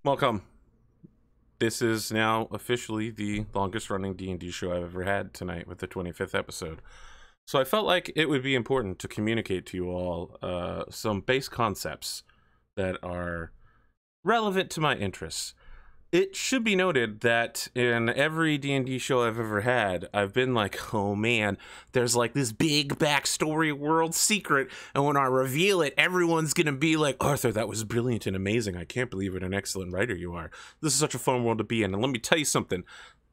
Welcome. This is now officially the longest running D&D show I've ever had tonight with the 25th episode. So I felt like it would be important to communicate to you all some base concepts that are relevant to my interests. It should be noted that in every D&D show I've ever had, I've been like, oh man, there's like this big backstory world secret, and when I reveal it, everyone's gonna be like, Arthur, that was brilliant and amazing. I can't believe what an excellent writer you are. This is such a fun world to be in. And let me tell you something,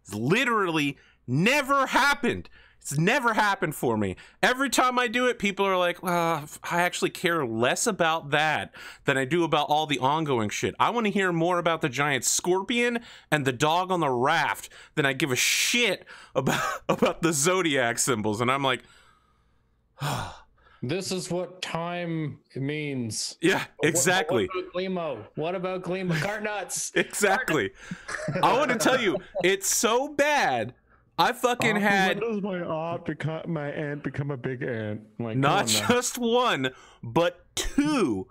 it's literally never happened. It's never happened for me. Every time I do it, people are like, well, I actually care less about that than I do about all the ongoing shit. I want to hear more about the giant scorpion and the dog on the raft than I give a shit about the zodiac symbols. And I'm like, this is what time means. yeah, exactly. What about Glimo? Cart nuts. Exactly. I want to tell you, it's so bad. I fucking had. When does my aunt become a big ant? Like, not just one, but two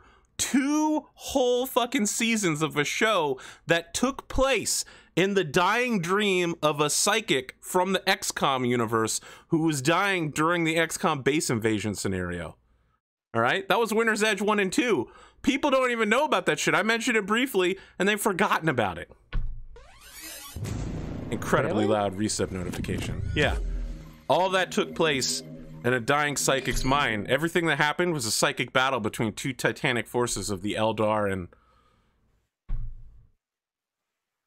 whole fucking seasons of a show that took place in the dying dream of a psychic from the XCOM universe who was dying during the XCOM base invasion scenario. All right, that was Winter's Edge 1 and 2. People don't even know about that shit. I mentioned it briefly, and they've forgotten about it. Incredibly loud reset notification. Yeah. All that took place in a dying psychic's mind. Everything that happened was a psychic battle between two titanic forces of the Eldar and...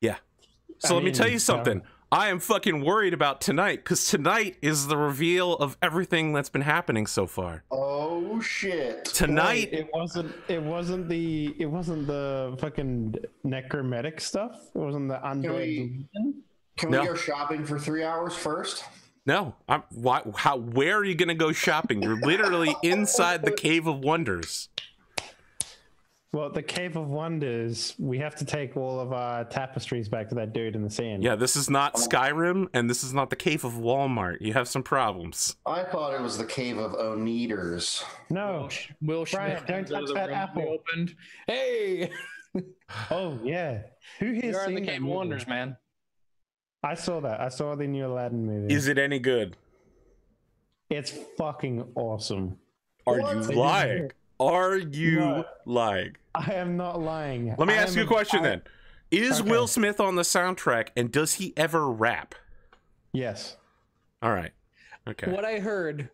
yeah. So let me tell you something. I am fucking worried about tonight, because tonight is the reveal of everything that's been happening so far. Oh shit. Tonight... Wait, it wasn't the fucking necromantic stuff? It wasn't the undead... Can we go shopping for 3 hours first? No. Where are you going to go shopping? You're literally inside the Cave of Wonders. Well, the Cave of Wonders, we have to take all of our tapestries back to that dude in the sand. Yeah, this is not Skyrim, and this is not the Cave of Walmart. You have some problems. I thought it was the Cave of Oneaters. No. Will Brian, don't touch that apple. Opened. Hey! Oh, yeah. Who here's You're in the seen Cave that of Wonders, man. I saw that. I saw the new Aladdin movie. Is it any good? It's fucking awesome. Are you lying? Are you lying? I am not lying. Let me ask you a question then. Is Will Smith on the soundtrack, and does he ever rap? Yes. All right. Okay. What I heard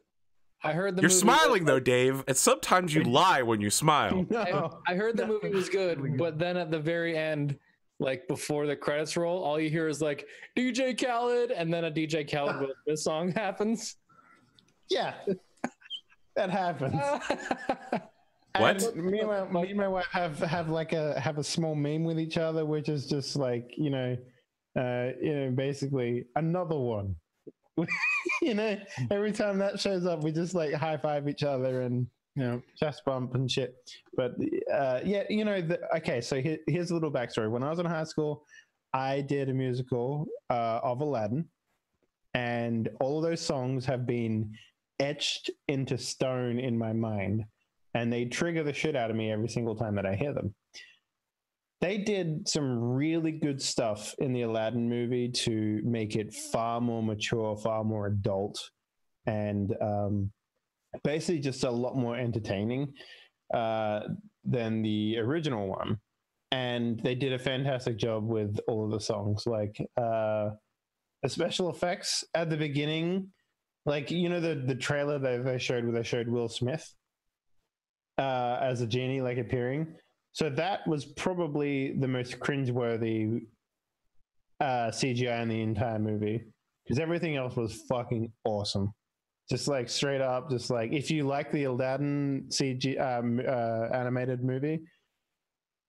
the You're movie smiling though, Dave, and sometimes you lie when you smile. No. I heard the movie was good, but then at the very end, like before the credits roll, all you hear is like DJ Khaled, and then a DJ Khaled Will Smith song happens. Yeah. That happens. What? And me and my wife have a small meme with each other, which is just like, basically another one. Every time that shows up, we just like high five each other and chest bump and shit. But okay, so here's a little backstory. When I was in high school, I did a musical of Aladdin, and all of those songs have been etched into stone in my mind, and they trigger the shit out of me every single time that I hear them. They did some really good stuff in the Aladdin movie to make it far more mature, far more adult, and basically just a lot more entertaining than the original one. And they did a fantastic job with all of the songs. Like the special effects at the beginning, like the trailer they showed where they showed Will Smith as a genie like appearing. So that was probably the most cringeworthy CGI in the entire movie, because everything else was fucking awesome. Just like straight up, just like if you like the Aladdin CG animated movie,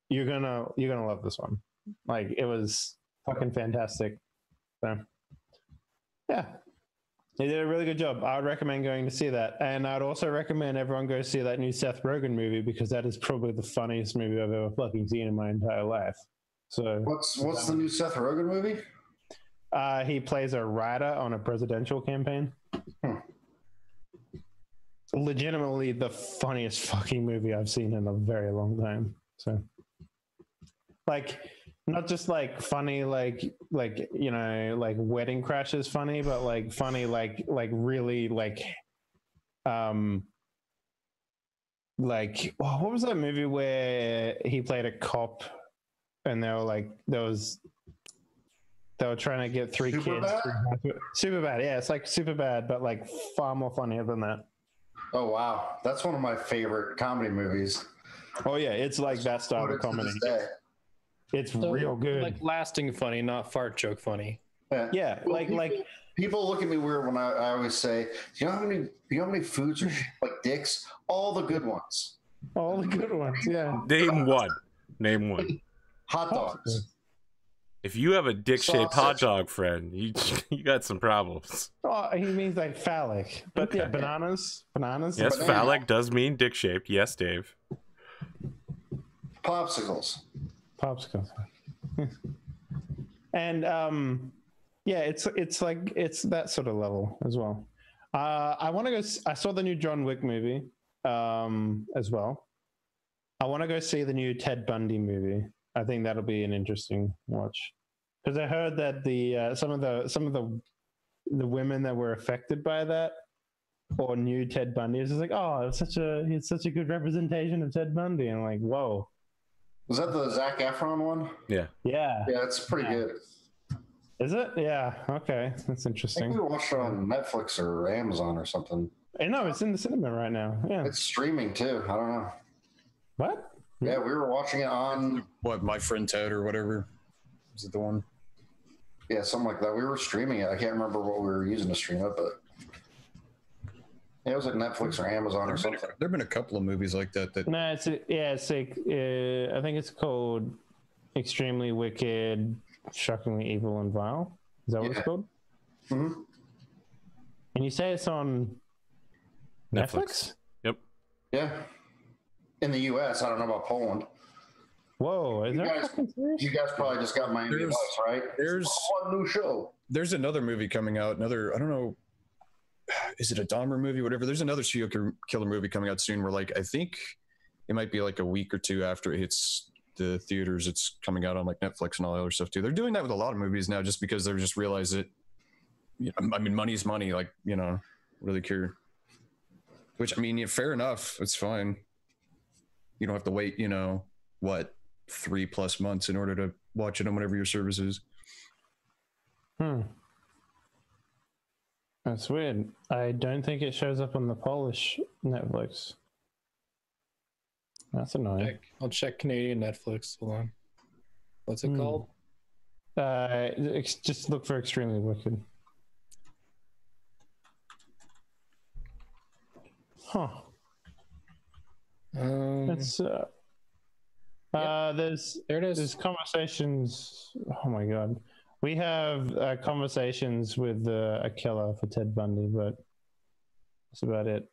you're gonna love this one. Like, it was fucking fantastic. So yeah, they did a really good job. I would recommend going to see that, and I'd also recommend everyone go see that new Seth Rogen movie, because that is probably the funniest movie I've ever fucking seen in my entire life. So what's the new Seth Rogen movie? He plays a writer on a presidential campaign. Legitimately the funniest fucking movie I've seen in a very long time. So, like, Not just like funny, like you know, like Wedding Crashers funny, but like funny, like really like what was that movie where he played a cop and they were like they were trying to get three kids. Super bad, yeah, it's like super bad, but like far more funnier than that. Oh wow, that's one of my favorite comedy movies. Oh yeah, it's like that style of comedy. It's So, real good. Like lasting funny, not fart joke funny. Yeah, Well, like people look at me weird when I always say, do you know how many foods are like dicks? All the good ones. all the good ones. Yeah. Name one. Name one. Hot dogs. If you have a dick-shaped hot Sausage. dog, friend, you got some problems. Oh, he means like phallic, but yeah, Okay. bananas. Yes, Banana. phallic does mean dick-shaped. Yes, Dave. Popsicles. Popsicles. And yeah, it's like it's that sort of level as well. I want to go. I saw the new John Wick movie as well. I want to go see the new Ted Bundy movie. I think that'll be an interesting watch because I heard that the some of the women that were affected by that or knew Ted Bundy is just like, oh, it's such a good representation of Ted Bundy, and I'm like, whoa. Was that the Zac Efron one? Yeah. Yeah. Yeah, it's pretty good. Is it? Yeah. Okay. That's I think interesting. we watched it on Netflix or Amazon or something. No, it's in the cinema right now. Yeah. It's streaming too. I don't know. What? Yeah, we were watching it on. What, My Friend Ted or whatever? Is it the one? Yeah, something like that. We were streaming it. I can't remember what we were using to stream it, but yeah, it was like Netflix or Amazon or something. There've been a couple of movies like that. That No, it's like I think it's called Extremely Wicked, Shockingly Evil and Vile. Is that what it's Yeah. called? Mm-hmm. And you say it's on Netflix? Yep. Yeah. In the U.S., I don't know about Poland. Whoa, is You that guys- fucking serious? You guys probably just got Miami There's- Vice, right? there's- one new show. there's another movie coming out. Another, I don't know, is it a Dahmer movie? Whatever. There's another serial killer movie coming out soon. Where like I think it might be like a week or two after it hits the theaters. It's coming out on like Netflix and all the other stuff too. They're doing that with a lot of movies now, just because they've just realized that. You know, I mean, money's money. Like, you know, really care. Which I mean, yeah, fair enough. It's fine. You don't have to wait. You know what, 3+ months in order to watch it on whatever your service is. That's weird. I don't think it shows up on the Polish Netflix. That's annoying. I'll check Canadian Netflix. Hold on. What's it called? Just look for Extremely Wicked. Huh. It's there's There it is. there's conversations. Oh my god, we have conversations with a killer for Ted Bundy, but that's about it.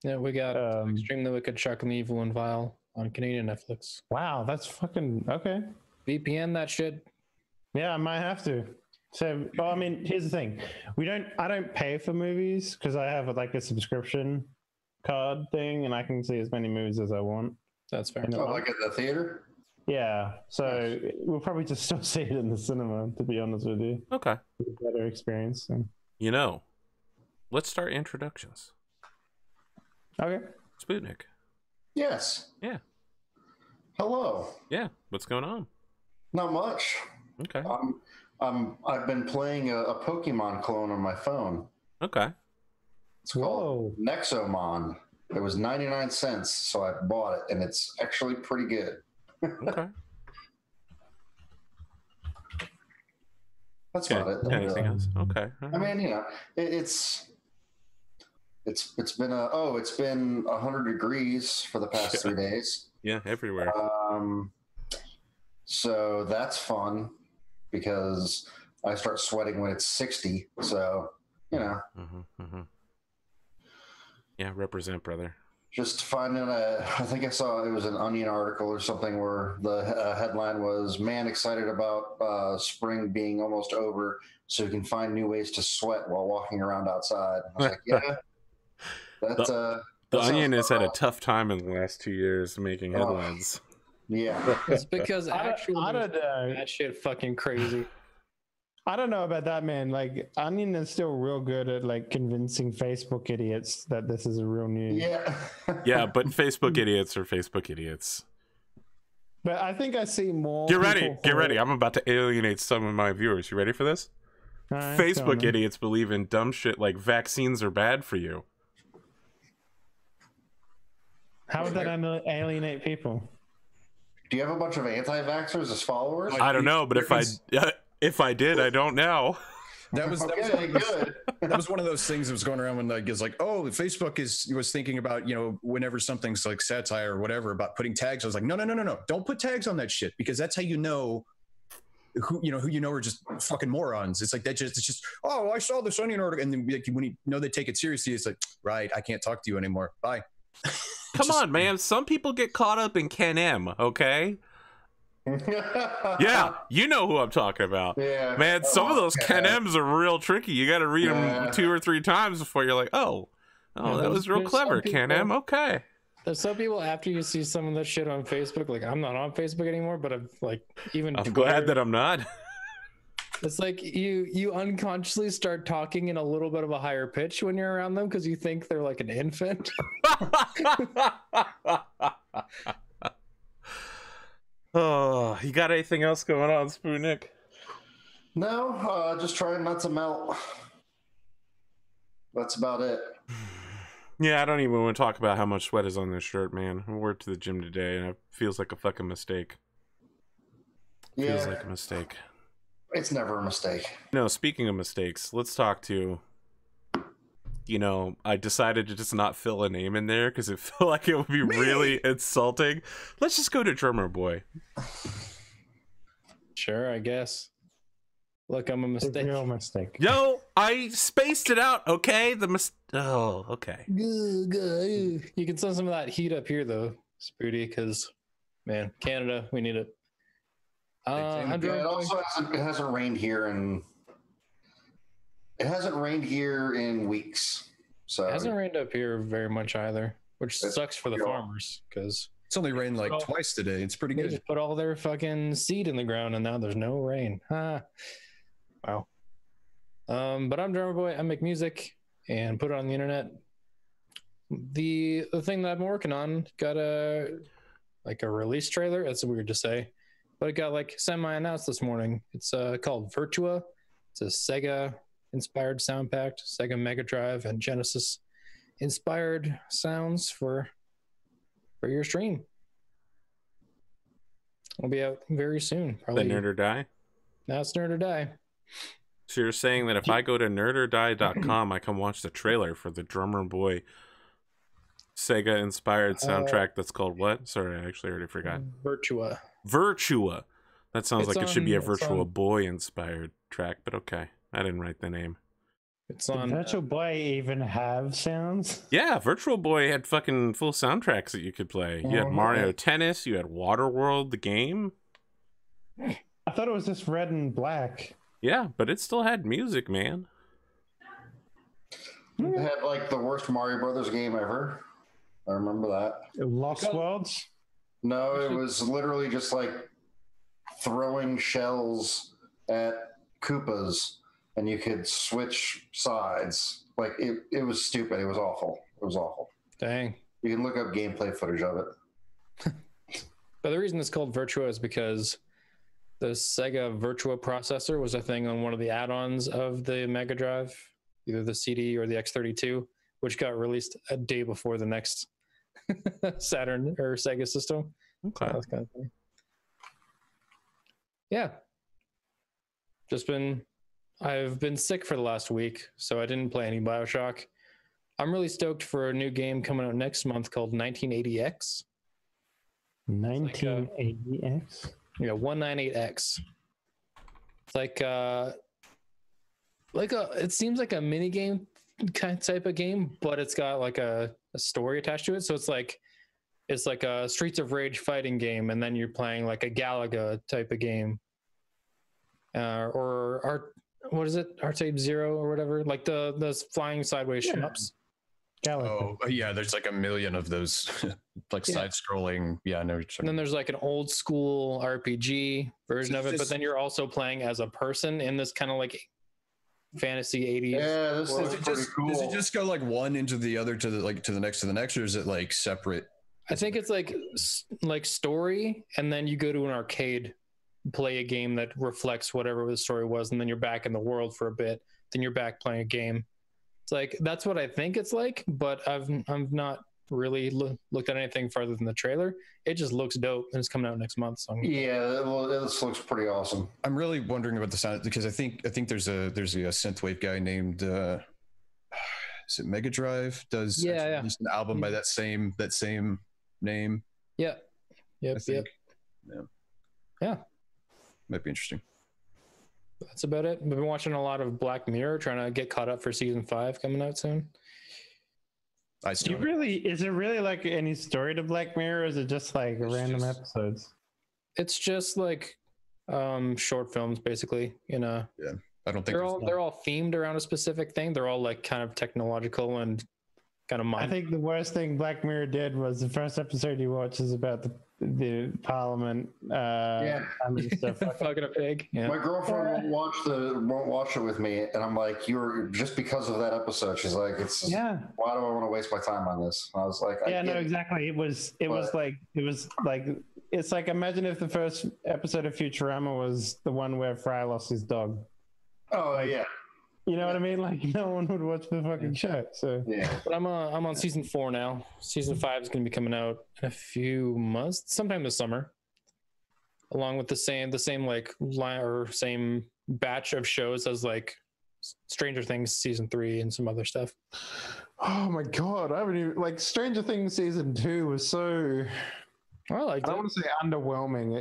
Yeah, we got Extremely Wicked, Shockingly Evil and Vile on Canadian Netflix. Wow, that's fucking okay. VPN that shit. Yeah, I might have to. So, well, I mean, here's the thing: I don't pay for movies because I have like a subscription card thing, and I can see as many movies as I want. That's fair. Oh, like at the theater? Yeah, so we'll probably just still see it in the cinema. To be honest with you, Okay. better experience. So. You know, let's start introductions. Okay. Spootnik. Yes. Yeah. Hello. Yeah. What's going on? Not much. Okay. I've been playing a Pokemon clone on my phone. Okay. It's called Whoa. Nexomon. It was 99 cents, so I bought it, and it's actually pretty good. Okay. That's Okay. about it. Anything else? Okay. I mean, you know, it's been it's been 100 degrees for the past 3 days. Yeah, everywhere. So that's fun because I start sweating when it's 60. So, you know, Yeah, represent, brother. just finding I think I saw it was an Onion article or something where the headline was "Man excited about spring being almost over, so he can find new ways to sweat while walking around outside." I was like, yeah, that's The Onion has had a tough time in the last 2 years making headlines. Yeah. It's because actually I don't know. that shit fucking crazy. I don't know about that, man. Like, Onion is still real good at like convincing Facebook idiots that this is a real news. Yeah. Yeah, but Facebook idiots are Facebook idiots. But I think I see more. Get ready, people get for ready. it. I'm about to alienate some of my viewers. You ready for this? All right, tell Facebook me. idiots believe in dumb shit like vaccines are bad for you. How would that alienate people? Do you have a bunch of anti-vaxxers as followers? I don't know, but if I did, I don't know. That was Okay, good. that was one of those things that was going around when like it's like, oh, Facebook was thinking about, you know, whenever something's like satire or whatever about putting tags. I was like, no, don't put tags on that shit, because that's how you know who you know are just fucking morons. It's like it's just oh, I saw this Onion article, and then like, when you know they take it seriously, it's like, right, I can't talk to you anymore. Bye. Come on, man. Some people get caught up in Ken M, okay? Yeah, you know who I'm talking about. Yeah. Man, some of those Ken M's are real tricky. You got to read them 2 or 3 times before you're like, oh, that was real there's clever, some Ken M. people- Okay. There's some people after you see some of that shit on Facebook, like I'm not on Facebook anymore, but I'm like even I'm Twitter, glad that I'm not. it's like you unconsciously start talking in a little bit of a higher pitch when you're around them because you think they're like an infant. Oh, you got anything else going on, Spootnik? No, just trying not to melt. That's about it. Yeah, I don't even want to talk about how much sweat is on this shirt, man. I wore it to the gym today, and it feels like a fucking mistake. Feels like a mistake. It's never a mistake. No, speaking of mistakes, let's talk to... You know, I decided to just not fill a name in there because it felt like it would be really insulting. Let's just go to Drumurboy. Sure, I guess. Look, I'm a It's a mistake. real mistake. Yo, I spaced it out, okay? Oh, okay. You can send some of that heat up here, though, Spooty, because, man, Canada, we need it. I'm Yeah, Drumurboy. it also hasn't rained here in... It hasn't rained here in weeks. So It hasn't rained up here very much either, which It's sucks for the real. farmers because It's only rained like Well, twice today. It's pretty they good. just put all their fucking seed in the ground and now there's no rain. Wow. But I'm Drumurboy. I make music and put it on the internet. The thing that I'm working on got a release trailer. That's weird to say, but it got like semi-announced this morning. It's called Virtua. It's a Sega inspired sound pack, Sega Mega Drive and Genesis inspired sounds for your stream. It'll be out very soon. The Probably Nerd or Die? now it's Nerd or Die. So you're saying that if I go to nerdordie.com, I can watch the trailer for the Drumurboy Sega-inspired soundtrack that's called what? Sorry, I actually already forgot. Virtua. Virtua. That sounds It's like it should be a on- it's Virtua on- Boy-inspired track, but okay. I didn't write the name. It's Did on Virtual Boy even have sounds? Yeah, Virtual Boy had fucking full soundtracks that you could play. You had Oh, Mario okay. Tennis, you had Waterworld, the game. I thought it was just red and black. Yeah, but it still had music, man. it had like the worst Mario Brothers game ever. I remember that. Lost Worlds? No, it was literally just like throwing shells at Koopas, and you could switch sides. Like it was stupid. It was awful. It was awful. dang. You can look up gameplay footage of it. But the reason it's called Virtua is because the Sega Virtua processor was a thing on one of the add-ons of the Mega Drive, either the CD or the X32, which got released a day before the next Saturn or Sega system. Okay. That's kind of funny. Yeah. I've been sick for the last week, so I didn't play any BioShock. I'm really stoked for a new game coming out next month called 1980X. 1980X? Yeah, 198X. It's it seems like a mini game kind of type of game, but it's got like a story attached to it. So it's like a Streets of Rage fighting game, and then you're playing like a Galaga type of game, or what is it, R-Type Zero or whatever, like the flying sideways shmups. Galaxy. Oh, yeah, there's like a million of those, like Yeah. side-scrolling. Yeah, I know. And then there's like an old school RPG version of it, but Just- then you're also playing as a person in this kind of like fantasy 80s. Yeah, this world. looks pretty cool. Does it just go like one into the other to the like to the next, or is it like separate? I think it's like story, and then you go to an arcade, play a game that reflects whatever the story was, and then you're back in the world for a bit. Then you're back playing a game. It's like that's what I think it's like, but I've not really looked at anything farther than the trailer. It just looks dope, and it's coming out next month. So Yeah, well, this looks pretty awesome. I'm really wondering about the sound because I think there's a synthwave guy named is it Mega Drive does Yeah. released an album by that same name. yeah, I yep. think. Yeah. Might be interesting. That's about it. We've been watching a lot of Black Mirror, trying to get caught up for season 5 coming out soon. I still Is it really like any story to Black Mirror, or is it just like random just- episodes? It's just like short films, basically. I don't think They're all themed around a specific thing. They're all like kind of technological and kind of I think the worst thing Black Mirror did was the first episode you watch is about the Parliament. And stuff. fucking a pig. Yeah. My girlfriend won't watch it with me, and I'm like, "You're just because of that episode." She's like, "It's Yeah. why do I want to waste my time on this?" And I was like, Yeah, no, exactly. It was like it's like imagine if the first episode of Futurama was the one where Fry lost his dog. Oh yeah, You know what I mean? Like no one would watch the fucking show. So yeah. But I'm on season 4 now. Season 5 is going to be coming out in a few months, sometime this summer, along with the same like line or same batch of shows as like Stranger Things season 3 and some other stuff. oh my god, I haven't even like Stranger Things season 2 was so Well, I don't want to say underwhelming.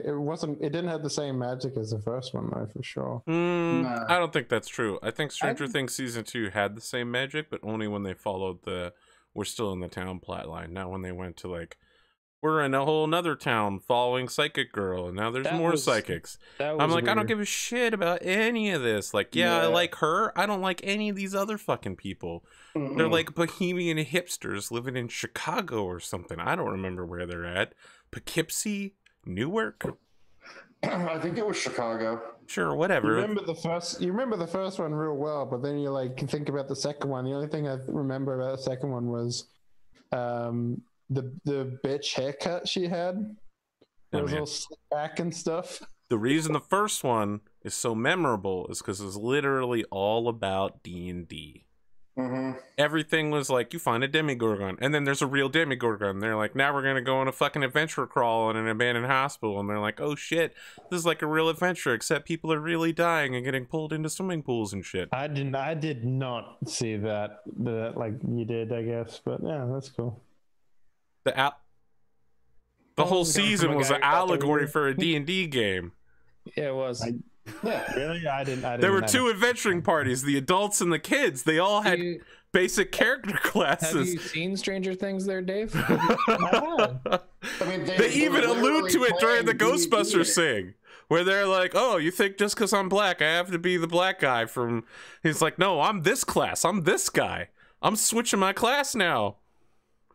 It didn't have the same magic as the first one though, for sure. Nah. I don't think that's true. I think Stranger Things season 2 had the same magic, but only when they followed the "we're still in the town" plotline. Not when they went to like, we're in a whole nother town following Psychic Girl, and now there's That more was- psychics. That was I'm like, I don't weird. give a shit about any of this. Like, yeah, I Yeah. like her. I don't like any of these other fucking people. They're like bohemian hipsters living in Chicago or something. I don't remember where they're at. Poughkeepsie, Newark. I think it was Chicago. Sure, You whatever. remember the first one real well, but then you like think about the second one. The only thing I remember about the second one was the bitch haircut she had. It Yeah, was man. all slicked back and stuff. The reason the first one is so memorable is because it's literally all about D&D. Mm-hmm. Everything was like, you find a demigorgon, and then there's a real demigorgon. They're like, now we're gonna go on a fucking adventure crawl in an abandoned hospital, and they're like, oh shit, this is like a real adventure, except people are really dying and getting pulled into swimming pools and shit. I did not see that like you did, I guess. But yeah, that's cool. The whole Coming from season a was guy an who got the allegory weird- for a D&D game. Yeah, it was. Yeah. Really? I didn't. There were know. 2 adventuring parties, the adults and the kids. They all had basic character Have classes. you seen Stranger Things there, Dave? I mean, They even were allude to it during the playing D&D. Ghostbusters thing, where they're like, "Oh, you think just because I'm black, I have to be the black guy from?" He's like, "No, I'm this class. I'm this guy. I'm switching my class now."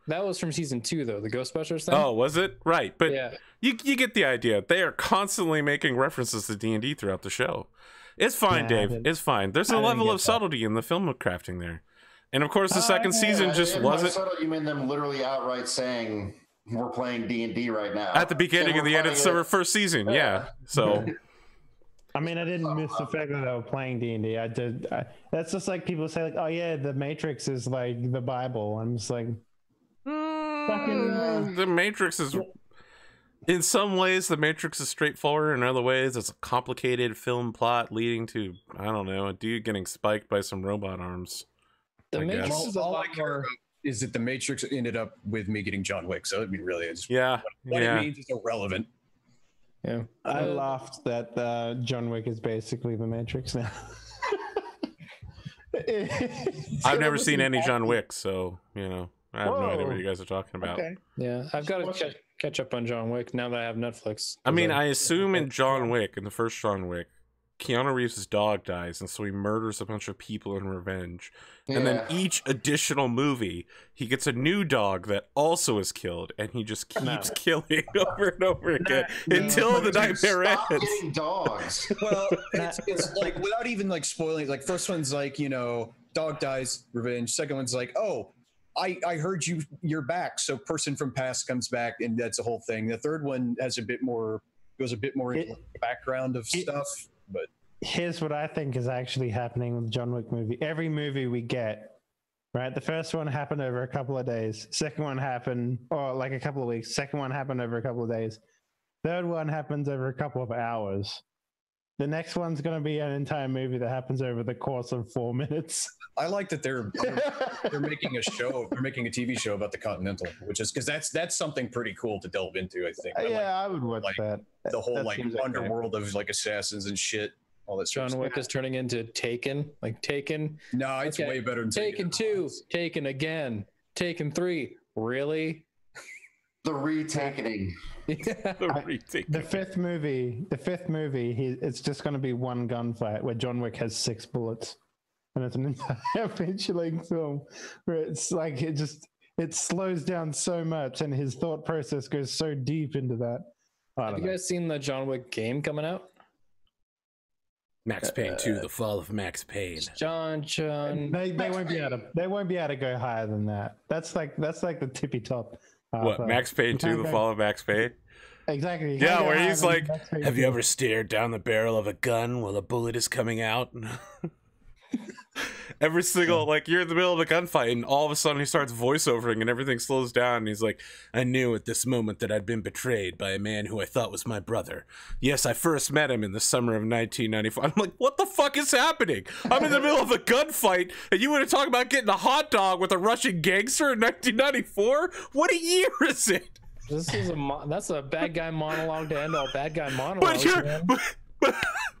That was from season 2, though, the Ghostbusters thing. Oh, was it? Right, but Yeah. you get the idea. They are constantly making references to D&D throughout the show. It's fine, Nah, I Dave. didn't- It's fine. There's I a didn't level get of that. subtlety in the film crafting there, and of course, the second yeah, season just And by wasn't. subtle, you mean them literally outright saying we're playing D&D right now At the beginning and the end of the first season, yeah. So I mean, I didn't miss the fact that they were playing D&D. I did. That's just like people say, like, "Oh yeah, the Matrix is like the Bible." I'm just like, The Matrix is, in some ways, the Matrix is straightforward. In other ways, it's a complicated film plot leading to, I don't know, a dude getting spiked by some robot arms. The I Matrix guess. is a All I lot care more. about is that the Matrix ended up with me getting John Wick. So I mean, really, is Yeah, what yeah. it means is irrelevant. Yeah. I laughed that John Wick is basically the Matrix now. I've never seen any John Wick, so you know, I have no idea what Whoa. you guys are talking about. Okay. Yeah. I've got to catch up on John Wick now that I have Netflix. I mean, I assume in John Wick, in the first John Wick, Keanu Reeves' dog dies, and so he murders a bunch of people in revenge. And then each additional movie, he gets a new dog that also is killed, and he just keeps killing over and over again until the nightmare Stop ends. getting dogs. Well, it's like, without even like spoiling, like first one's like, you know, dog dies, revenge. Second one's like, oh, I heard you're back, so person from past comes back, and that's a whole thing. The third one has goes a bit more into the background of stuff. But here's what I think is actually happening with the John Wick movie. Every movie we get, right? The first one happened over a couple of days. Second one happened, or like a couple of weeks. Second one happened over a couple of days. Third one happens over a couple of hours. The next one's going to be an entire movie that happens over the course of 4 minutes. I like that they're making a show. They're making a TV show about the Continental, which is because that's something pretty cool to delve into. I think. I would watch like, that. The whole That like seems okay. underworld of like assassins and shit. All that John stuff. Wick is turning into Taken, like Taken. No, it's Okay. way better than Taken 2, Taken again, Taken 3. Really? The retakening. The retake. The fifth movie, it's just going to be one gunfight where John Wick has 6 bullets, and it's an entire feature-length film where it's like it slows down so much, and his thought process goes so deep into that. Have you guys seen the John Wick game coming out? Max Payne 2, The Fall of Max Payne. John. They won't be able to go higher than that. That's like the tippy top. What, Max Payne 2, The Fall of Max Payne? Exactly. Yeah, where he's like, have you ever stared down the barrel of a gun while a bullet is coming out? Every single, like, you're in the middle of a gunfight, and all of a sudden he starts voiceovering, and everything slows down, and he's like, I knew at this moment that I'd been betrayed by a man who I thought was my brother. Yes, I first met him in the summer of 1994. I'm like, what the fuck is happening? I'm in the middle of a gunfight, and you want to talk about getting a hot dog with a Russian gangster in 1994? What a year is it? This is that's a bad guy monologue to end all bad guy monologues.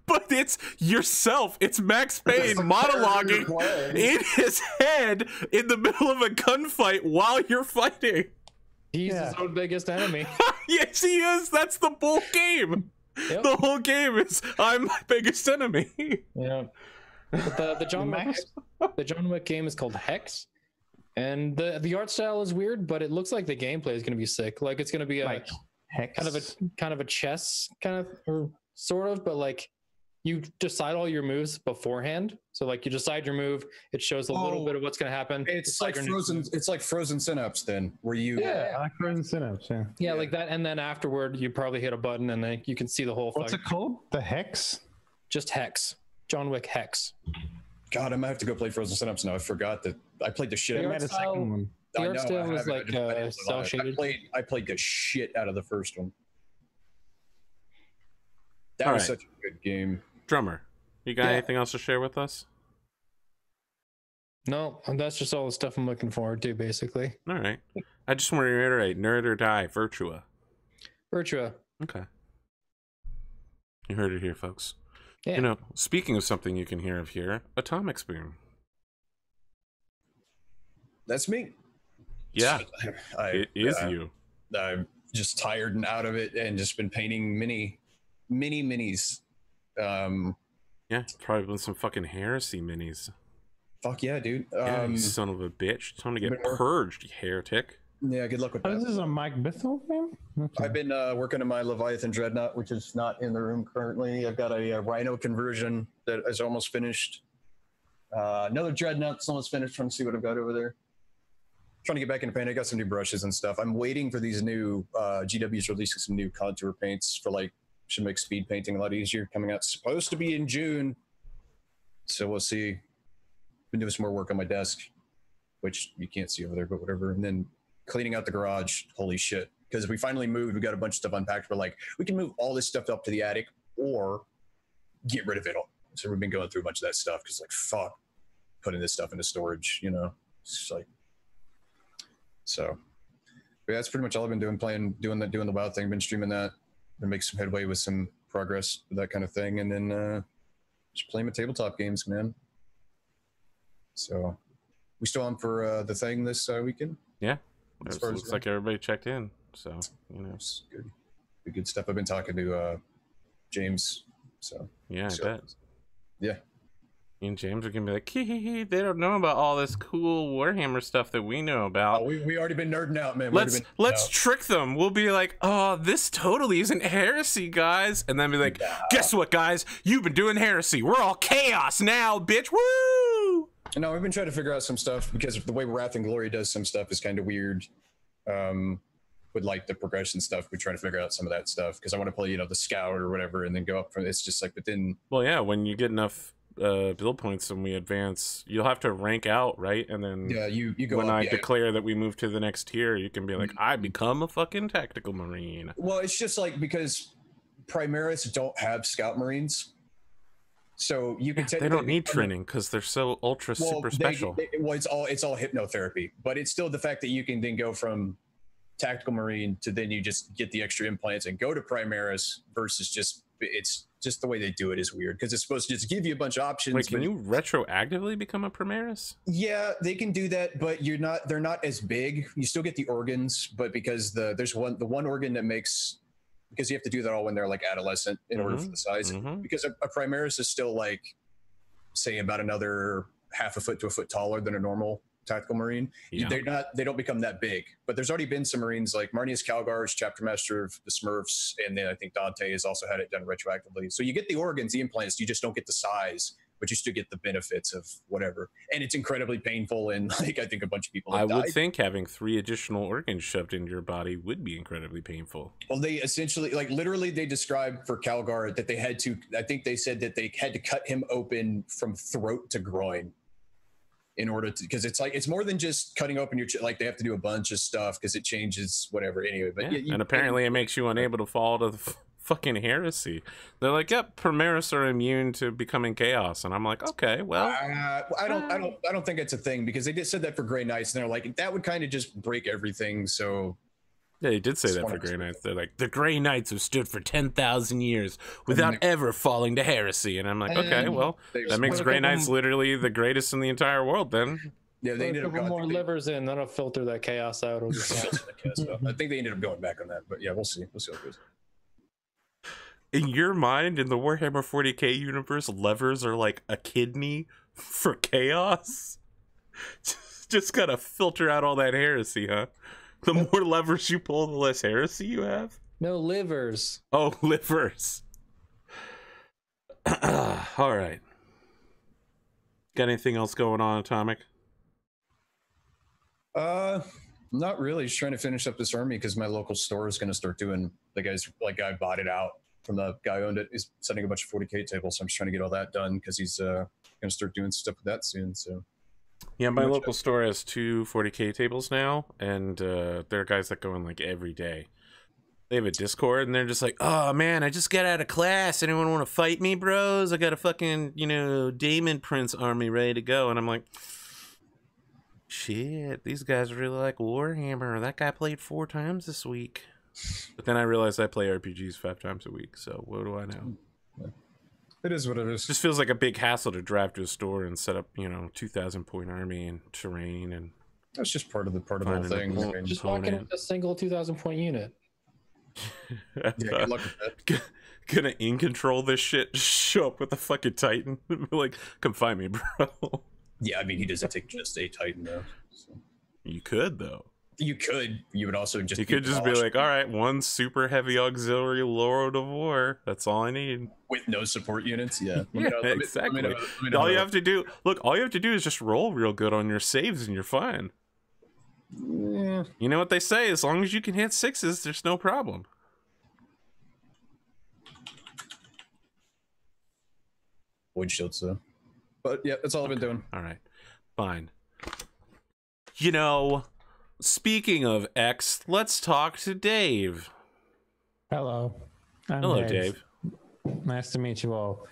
But it's yourself. It's Max Payne monologuing in his head in the middle of a gunfight while you're fighting. He's his own biggest enemy. Yes, he is. That's the whole game. Yep. The whole game is I'm my biggest enemy. Yeah. But the John Wick game is called Hex. And the art style is weird, but it looks like the gameplay is going to be sick. Like it's going to be like Hex. kind of a chess kind of or sort of, but like you decide all your moves beforehand. So like you decide your move, it shows a little bit of what's going to happen. It's like Frozen. It's like Frozen Synapse then, where you I like Frozen Synapse. Yeah, like that, and then afterward you probably hit a button and then you can see the whole. What's it called? The Hex. Just Hex. John Wick Hex. God, I might have to go play Frozen Synapse now. I forgot that I played the shit. They made a second one. The art style was like cell shaded. I played the shit out of the first one. That was such a good game. Drummer, you got anything else to share with us? No, that's just all the stuff I'm looking forward to, basically. All right. I just want to reiterate, Nerd or Die, Virtua. Virtua. Okay. You heard it here, folks. Yeah. You know, speaking of something you can hear of here, Atomikspoon. That's me. Yeah, it is you. I'm just tired and out of it, and just been painting minis. Yeah, probably been some fucking heresy minis. Fuck yeah, dude. Yeah, you son of a bitch. Time to get purged, you heretic. Yeah, good luck with that. This is a Mike Bithell game? Okay. I've been working on my Leviathan Dreadnought, which is not in the room currently. I've got a Rhino conversion that is almost finished. Another Dreadnought that's almost finished. Trying to see what I've got over there. Trying to get back into paint. I got some new brushes and stuff. I'm waiting for these new GW's releasing some new contour paints for like should make speed painting a lot easier. Coming out supposed to be in June, so we'll see. Been doing some more work on my desk, which you can't see over there, but whatever. And then cleaning out the garage. Holy shit! Because we finally moved. We got a bunch of stuff unpacked. We're like, we can move all this stuff up to the attic or get rid of it all. So we've been going through a bunch of that stuff because like fuck, putting this stuff into storage. You know, it's like. So yeah, that's pretty much all I've been doing, doing the WoW thing, been streaming that, been making some headway with some progress, that kind of thing, and then just playing my tabletop games, man. So we still on for the thing this weekend? Yeah, it looks like everybody checked in, so you know, it's good stuff. I've been talking to James So Yeah, I bet. Yeah. Me and James are gonna be like, hee, they don't know about all this cool Warhammer stuff that we know about. Oh, we already been nerding out, man. Let's trick them. We'll be like, oh, this totally isn't heresy, guys. And then be like, guess what, guys? You've been doing heresy. We're all chaos now, bitch. Woo! No, we've been trying to figure out some stuff because the way Wrath and Glory does some stuff is kind of weird. With like the progression stuff, we're trying to figure out some of that stuff because I want to play, the scout or whatever, and then go up from. It's just like, but then. Well, yeah, when you get enough build points and we advance, you'll have to rank out, right? And then you go. When up, I declare that we move to the next tier, you can be like, I become a fucking tactical marine. Well, it's just like because Primaris don't have scout marines. So you can they don't need training because they're so super special. It's all hypnotherapy, but it's still the fact that you can then go from tactical marine to then you just get the extra implants and go to Primaris versus it's just the way they do it is weird because it's supposed to just give you a bunch of options. Wait, can you retroactively become a Primaris? Yeah, they can do that, but they're not as big. You still get the organs, but because there's the one organ that makes, because you have to do that all when they're like adolescent in order for the size. Because a Primaris is still like, say, about another half a foot to a foot taller than a normal tactical marine. Yeah. They don't become that big, but there's already been some marines like Marnius Calgar is chapter master of the Smurfs, and then I think Dante has also had it done retroactively. So you get the organs, the implants, you just don't get the size, but you still get the benefits of whatever. And it's incredibly painful, and like I think a bunch of people have died. Would think having 3 additional organs shoved into your body would be incredibly painful. Well, they essentially, like literally, they described for Calgar that they had to. I think they said that they had to cut him open from throat to groin in order to, because it's like it's more than just cutting open your like they have to do a bunch of stuff because it changes whatever anyway. But yeah, and apparently it makes you unable to fall to the fucking heresy. They're like, yep, Primaris are immune to becoming chaos, and I'm like, okay, well, I don't think it's a thing because they just said that for Grey Knights, and they're like that would kind of just break everything. So yeah, they did say that for Grey Knights. They're like, the Grey Knights have stood for 10,000 years without ever falling to heresy, and I'm like, okay, well, that makes Grey Knights literally the greatest in the entire world. Then yeah, they ended up going more livers in, that'll filter that chaos out. I think they ended up going back on that, but yeah, we'll see. We'll see how it goes. In your mind, in the Warhammer 40k universe, levers are like a kidney for chaos. Just gotta filter out all that heresy, huh? The more levers you pull, the less heresy you have? No, livers. Oh, livers. All right. Got anything else going on, Atomic? Not really. Just trying to finish up this army because my local store is going to start doing, the guys, like I bought it out from the guy who owned it. He's setting a bunch of 40k tables, so I'm just trying to get all that done because he's going to start doing stuff with that soon, so. Yeah, my local store has 2 40k tables now, and there are guys that go in like every day. They have a Discord, and they're just like, oh man, I just got out of class. Anyone want to fight me, bros? I got a fucking, Daemon Prince army ready to go. And I'm like, shit, these guys really like Warhammer. That guy played 4 times this week. But then I realized I play RPGs 5 times a week, so what do I know? It is what it is. It just feels like a big hassle to drive to a store and set up, 2,000 point army and terrain, and that's just part of the whole thing. Just walk in a single 2,000 point unit. Yeah, good luck with that. Gonna in control this shit. Just show up with a fucking Titan. Be like, come find me, bro. Yeah, I mean, he doesn't take just a Titan though. So. You could though. You could. You would also just. You could just be like, all right, 1 super heavy auxiliary Lord of War. That's all I need. With no support units. Yeah. Exactly. All you have to do is just roll real good on your saves, and you're fine. Yeah. You know what they say? As long as you can hit 6s, there's no problem. Void shields, though. But yeah, that's all I've been doing. All right, fine. Speaking of X, let's talk to Dave. Hello. Hello, Dave. Nice to meet you all.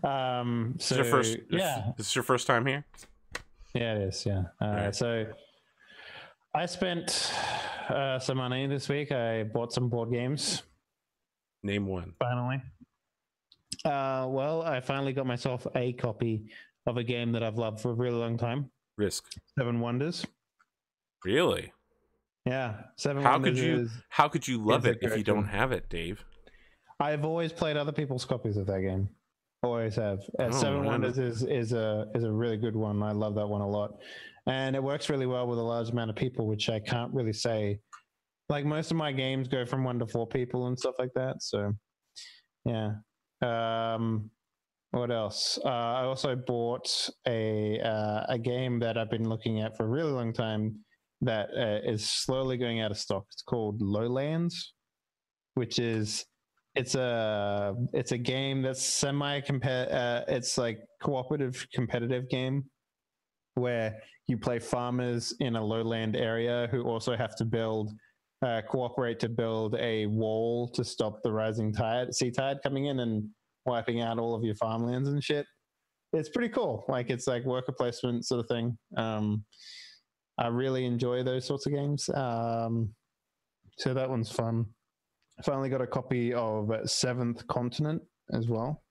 This is your first time here? Yeah, it is. Yeah. Right. So I spent some money this week. I bought some board games. Name one. Finally. Well, I finally got myself a copy of a game that I've loved for a really long time. Risk. 7 Wonders. Really? Yeah. 7 Wonders. How could you love it if you don't have it, Dave? I've always played other people's copies of that game. Always have. Seven man. Wonders is a really good one. I love that one a lot, and it works really well with a large amount of people, which I can't really say. Like most of my games go from 1 to 4 people and stuff like that. So, yeah. What else? I also bought a game that I've been looking at for a really long time that is slowly going out of stock. It's called Lowlands, which is it's a game that's it's like cooperative competitive game where you play farmers in a lowland area who also have to cooperate to build a wall to stop the rising sea tide coming in and wiping out all of your farmlands and shit. It's pretty cool. Like, it's like worker placement sort of thing. I really enjoy those sorts of games. So that one's fun. I finally got a copy of Seventh Continent as well,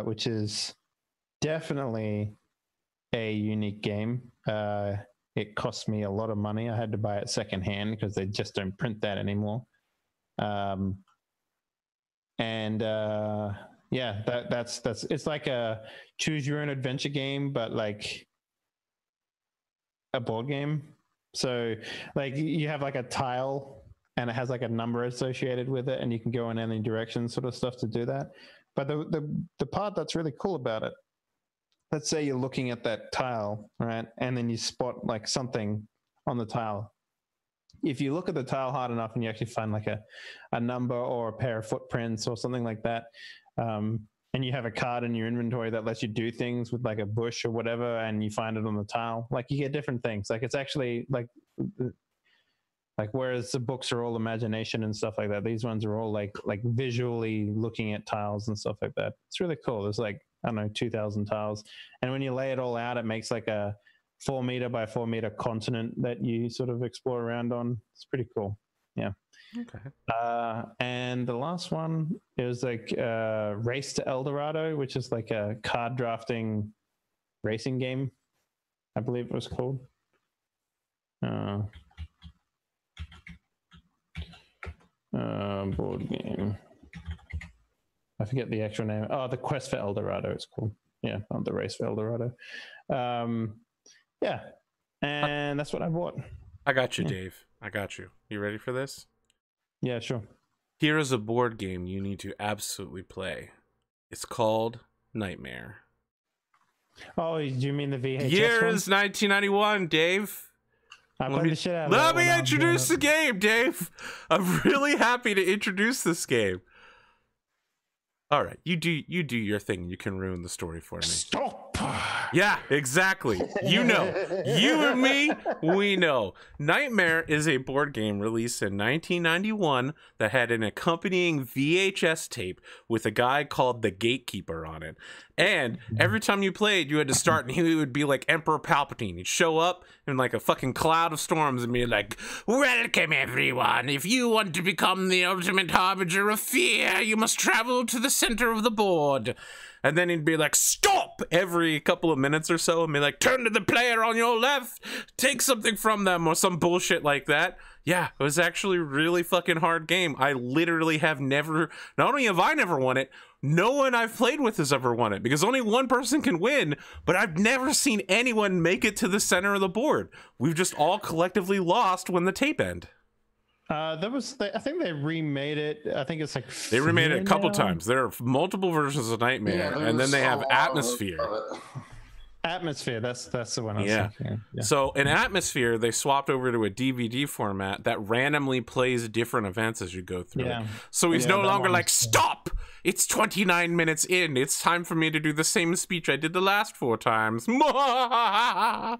which is definitely a unique game. It cost me a lot of money. I had to buy it secondhand because they just don't print that anymore. Yeah, that's it's like a choose your own adventure game, but like a board game. So like you have like a tile and it has like a number associated with it, and you can go in any direction, sort of stuff, to do that. But the part that's really cool about it, let's say you're looking at that tile, right? And then you spot like something on the tile. If you look at the tile hard enough and you actually find like a number or a pair of footprints or something like that, and you have a card in your inventory that lets you do things with like a bush or whatever, and you find it on the tile, like you get different things. Like, it's actually like whereas the books are all imagination and stuff like that, these ones are all like visually looking at tiles and stuff like that. It's really cool. There's like, I don't know, 2,000 tiles. And when you lay it all out, it makes like a 4 meter by 4 meter continent that you sort of explore around on. It's pretty cool. Yeah. Okay. And the last one is like Race to El Dorado, which is like a card drafting racing game, I believe it was called. Board game. I forget the actual name. Oh, the Quest for El Dorado, it's called. Yeah, not the Race for El Dorado. Yeah, and that's what I bought. I got you, Dave. I got you. You ready for this? Yeah, sure. Here is a board game you need to absolutely play. It's called Nightmare. Oh, do you mean the VHS Year one? is 1991, Dave. I played the shit out of Let that me when introduce the game, Dave. I'm really happy to introduce this game. All right, you do your thing. You can ruin the story for me. Stop. Yeah, exactly. You know. You and me, we know. Nightmare is a board game released in 1991 that had an accompanying VHS tape with a guy called the Gatekeeper on it. And every time you played, you had to start, and he would be like Emperor Palpatine. He'd show up in like a fucking cloud of storms and be like, "Welcome, everyone. If you want to become the ultimate harbinger of fear, you must travel to the center of the board." And then he'd be like, "Stop!" every couple of minutes or so, and be like, "Turn to the player on your left, take something from them," or some bullshit like that. Yeah, it was actually a really fucking hard game. I literally have never, not only have I never won it, no one I've played with has ever won it, because only one person can win, but I've never seen anyone make it to the center of the board. We've just all collectively lost when the tape ended. I think they remade it. I think it's like they remade it a couple times. There are multiple versions of Nightmare, and then they have Atmosphere. Atmosphere, that's the one I was thinking. Yeah. So in Atmosphere, they swapped over to a DVD format that randomly plays different events as you go through it. So he's no longer like, "Stop! It's 29 minutes in. It's time for me to do the same speech I did the last 4 times." Yeah.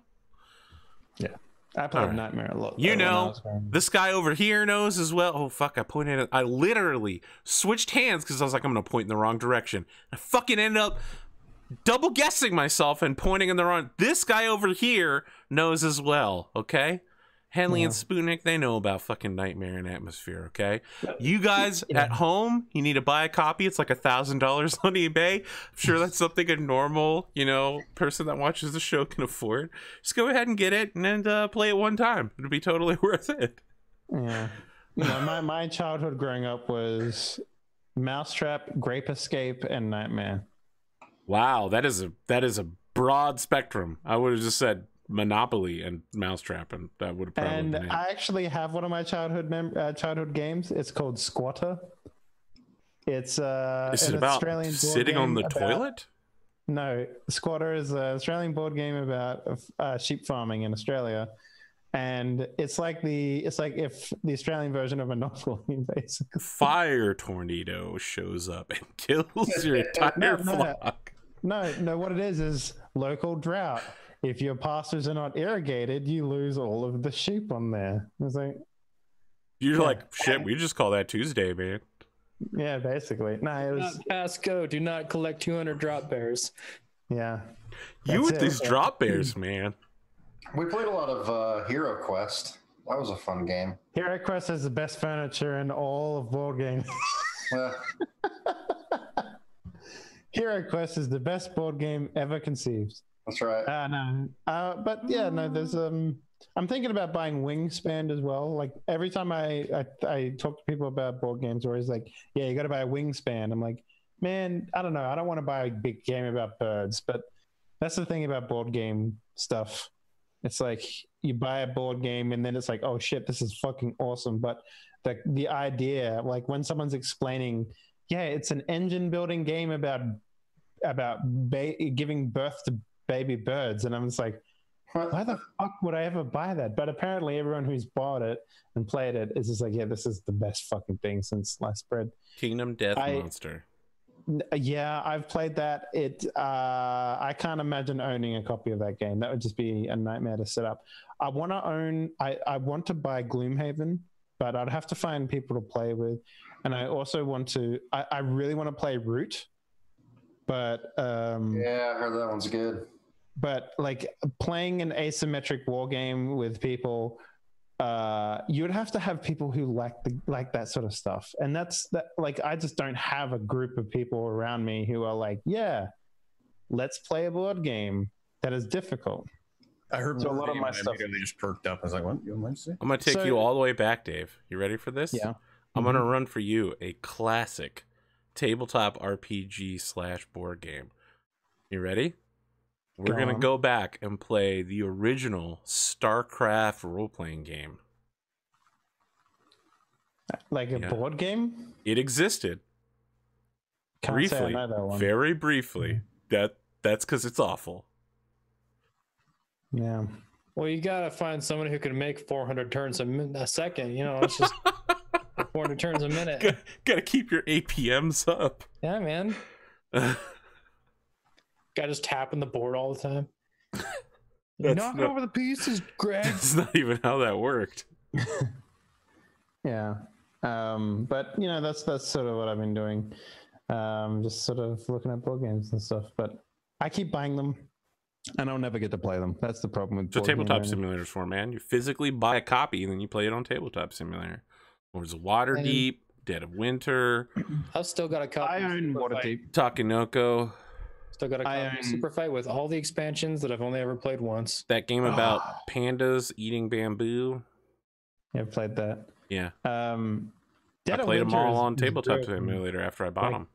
I played Nightmare a lot. You know, this guy over here knows as well. Oh, fuck, I literally switched hands because I was like, I'm going to point in the wrong direction. I fucking ended up double guessing myself and pointing in the wrong. This guy over here knows as well, okay? Henley and Spootnik, they know about fucking Nightmare and Atmosphere, okay? You guys at home, you need to buy a copy. It's like $1,000 on eBay. I'm sure that's something a normal, person that watches the show can afford. Just go ahead and get it and play it one time. It'll be totally worth it. Yeah. My childhood growing up was Mousetrap, Grape Escape, and Nightmare. Wow, that is a broad spectrum. I would have just said Monopoly and Mousetrap, and that would have probably And been it. I actually have one of my childhood games. It's called Squatter. It's Is it an about Australian board sitting on game the about- toilet? No, Squatter is an Australian board game about sheep farming in Australia, and it's like if the Australian version of Monopoly, basically. Fire tornado shows up and kills your entire flock. No. What it is local drought. If your pastures are not irrigated, you lose all of the sheep on there. It's like, You're like, shit, we just call that Tuesday, man. yeah, basically. No, it Do was, not pass go. Do not collect 200 drop bears. yeah. You That's with it. these drop bears, man. We played a lot of Hero Quest. That was a fun game. Hero Quest has the best furniture in all of board games. Uh, Hero Quest is the best board game ever conceived. that's right. No. But yeah, no, there's I'm thinking about buying Wingspan as well. Like every time I talk to people about board games, they're always like, yeah, you got to buy a Wingspan. I'm like, man, I don't know. I don't want to buy a big game about birds, but that's the thing about board game stuff. It's like you buy a board game and then it's like, oh shit, this is fucking awesome. But the idea, like when someone's explaining, yeah, it's an engine building game about giving birth to baby birds, and I'm just like, why the fuck would I ever buy that? But apparently everyone who's bought it and played it is just like, yeah, this is the best fucking thing since sliced bread. Kingdom Death Monster. Yeah, I've played that. I can't imagine owning a copy of that game. That would just be a nightmare to set up. I want to buy Gloomhaven, but I'd have to find people to play with. And I also I really want to play Root, but Yeah, I heard that one's good. but like playing an asymmetric war game with people, you would have to have people who like that sort of stuff, and that's like I just don't have a group of people around me who are like, yeah, let's play a board game that is difficult. I heard So a lot of my and I stuff- immediately just perked up. I was like, what? You want to say? I'm going to take So- you all the way back, Dave. You ready for this? Yeah. I'm going to run for you a classic tabletop RPG / board game. You ready? We're going to go back and play the original StarCraft role-playing game. Like a Yeah. board game. It existed Can't say I briefly, know that one. very briefly. That's because it's awful. Yeah. Well, you gotta find someone who can make 400 turns a second. You know, it's just 400 turns a minute. Gotta keep your APMs up. Yeah, man. Guy just tapping the board all the time. That's Knock not- over the pieces, Greg. That's not even how that worked. Yeah. But you know, that's sort of what I've been doing. Just sort of looking at board games and stuff. But I keep buying them and I'll never get to play them. That's the problem with So board game Tabletop owning. Simulator's for, man. You physically buy a copy and then you play it on Tabletop Simulator. Or it's Waterdeep, Dead of Winter, I've still got a copy. I of own Super Fight. Waterdeep. Takenoko. Still got a I copy of own- Super Fight with all the expansions that I've only ever played once. That game about pandas eating bamboo. Yeah, I've played that. Yeah. Dead I of played them Winter all is- on is Tabletop real- Simulator after I bought Like, them.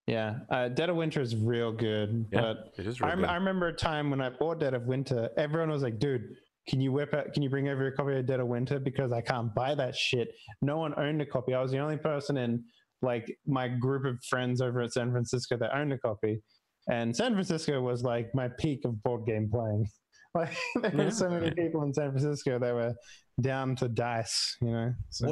Yeah, Dead of Winter is real good. Yeah, But it is I real good. remember a time when I bought Dead of Winter, everyone was like, dude, can you bring over a copy of Dead of Winter? Because I can't buy that shit. No one owned a copy. I was the only person in like my group of friends over at San Francisco that owned a copy. And San Francisco was like my peak of board game playing. Like there were so many people in San Francisco that were down to dice, you know. So,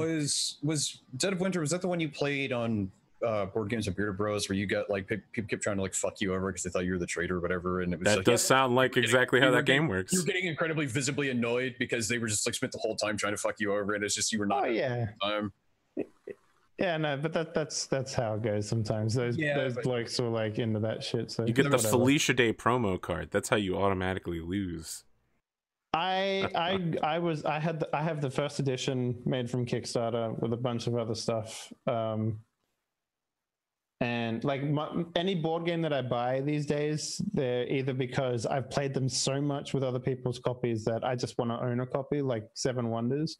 Was Dead of Winter, was that the one you played on Board Games and Bearded Bros where you got like people kept trying to like fuck you over because they thought you were the traitor or whatever, and it was That like, does sound like exactly how you were that game getting- works. You were getting incredibly visibly annoyed because they were just like spent the whole time trying to fuck you over, and it's just you were not oh yeah. time. Yeah, no, but that's how it goes sometimes. Those but- blokes were like into that shit. So You get the whatever. Felicia Day promo card. That's how you automatically lose. I have the first edition made from Kickstarter with a bunch of other stuff. And like any board game that I buy these days, they're either because I've played them so much with other people's copies that I just want to own a copy, like Seven Wonders,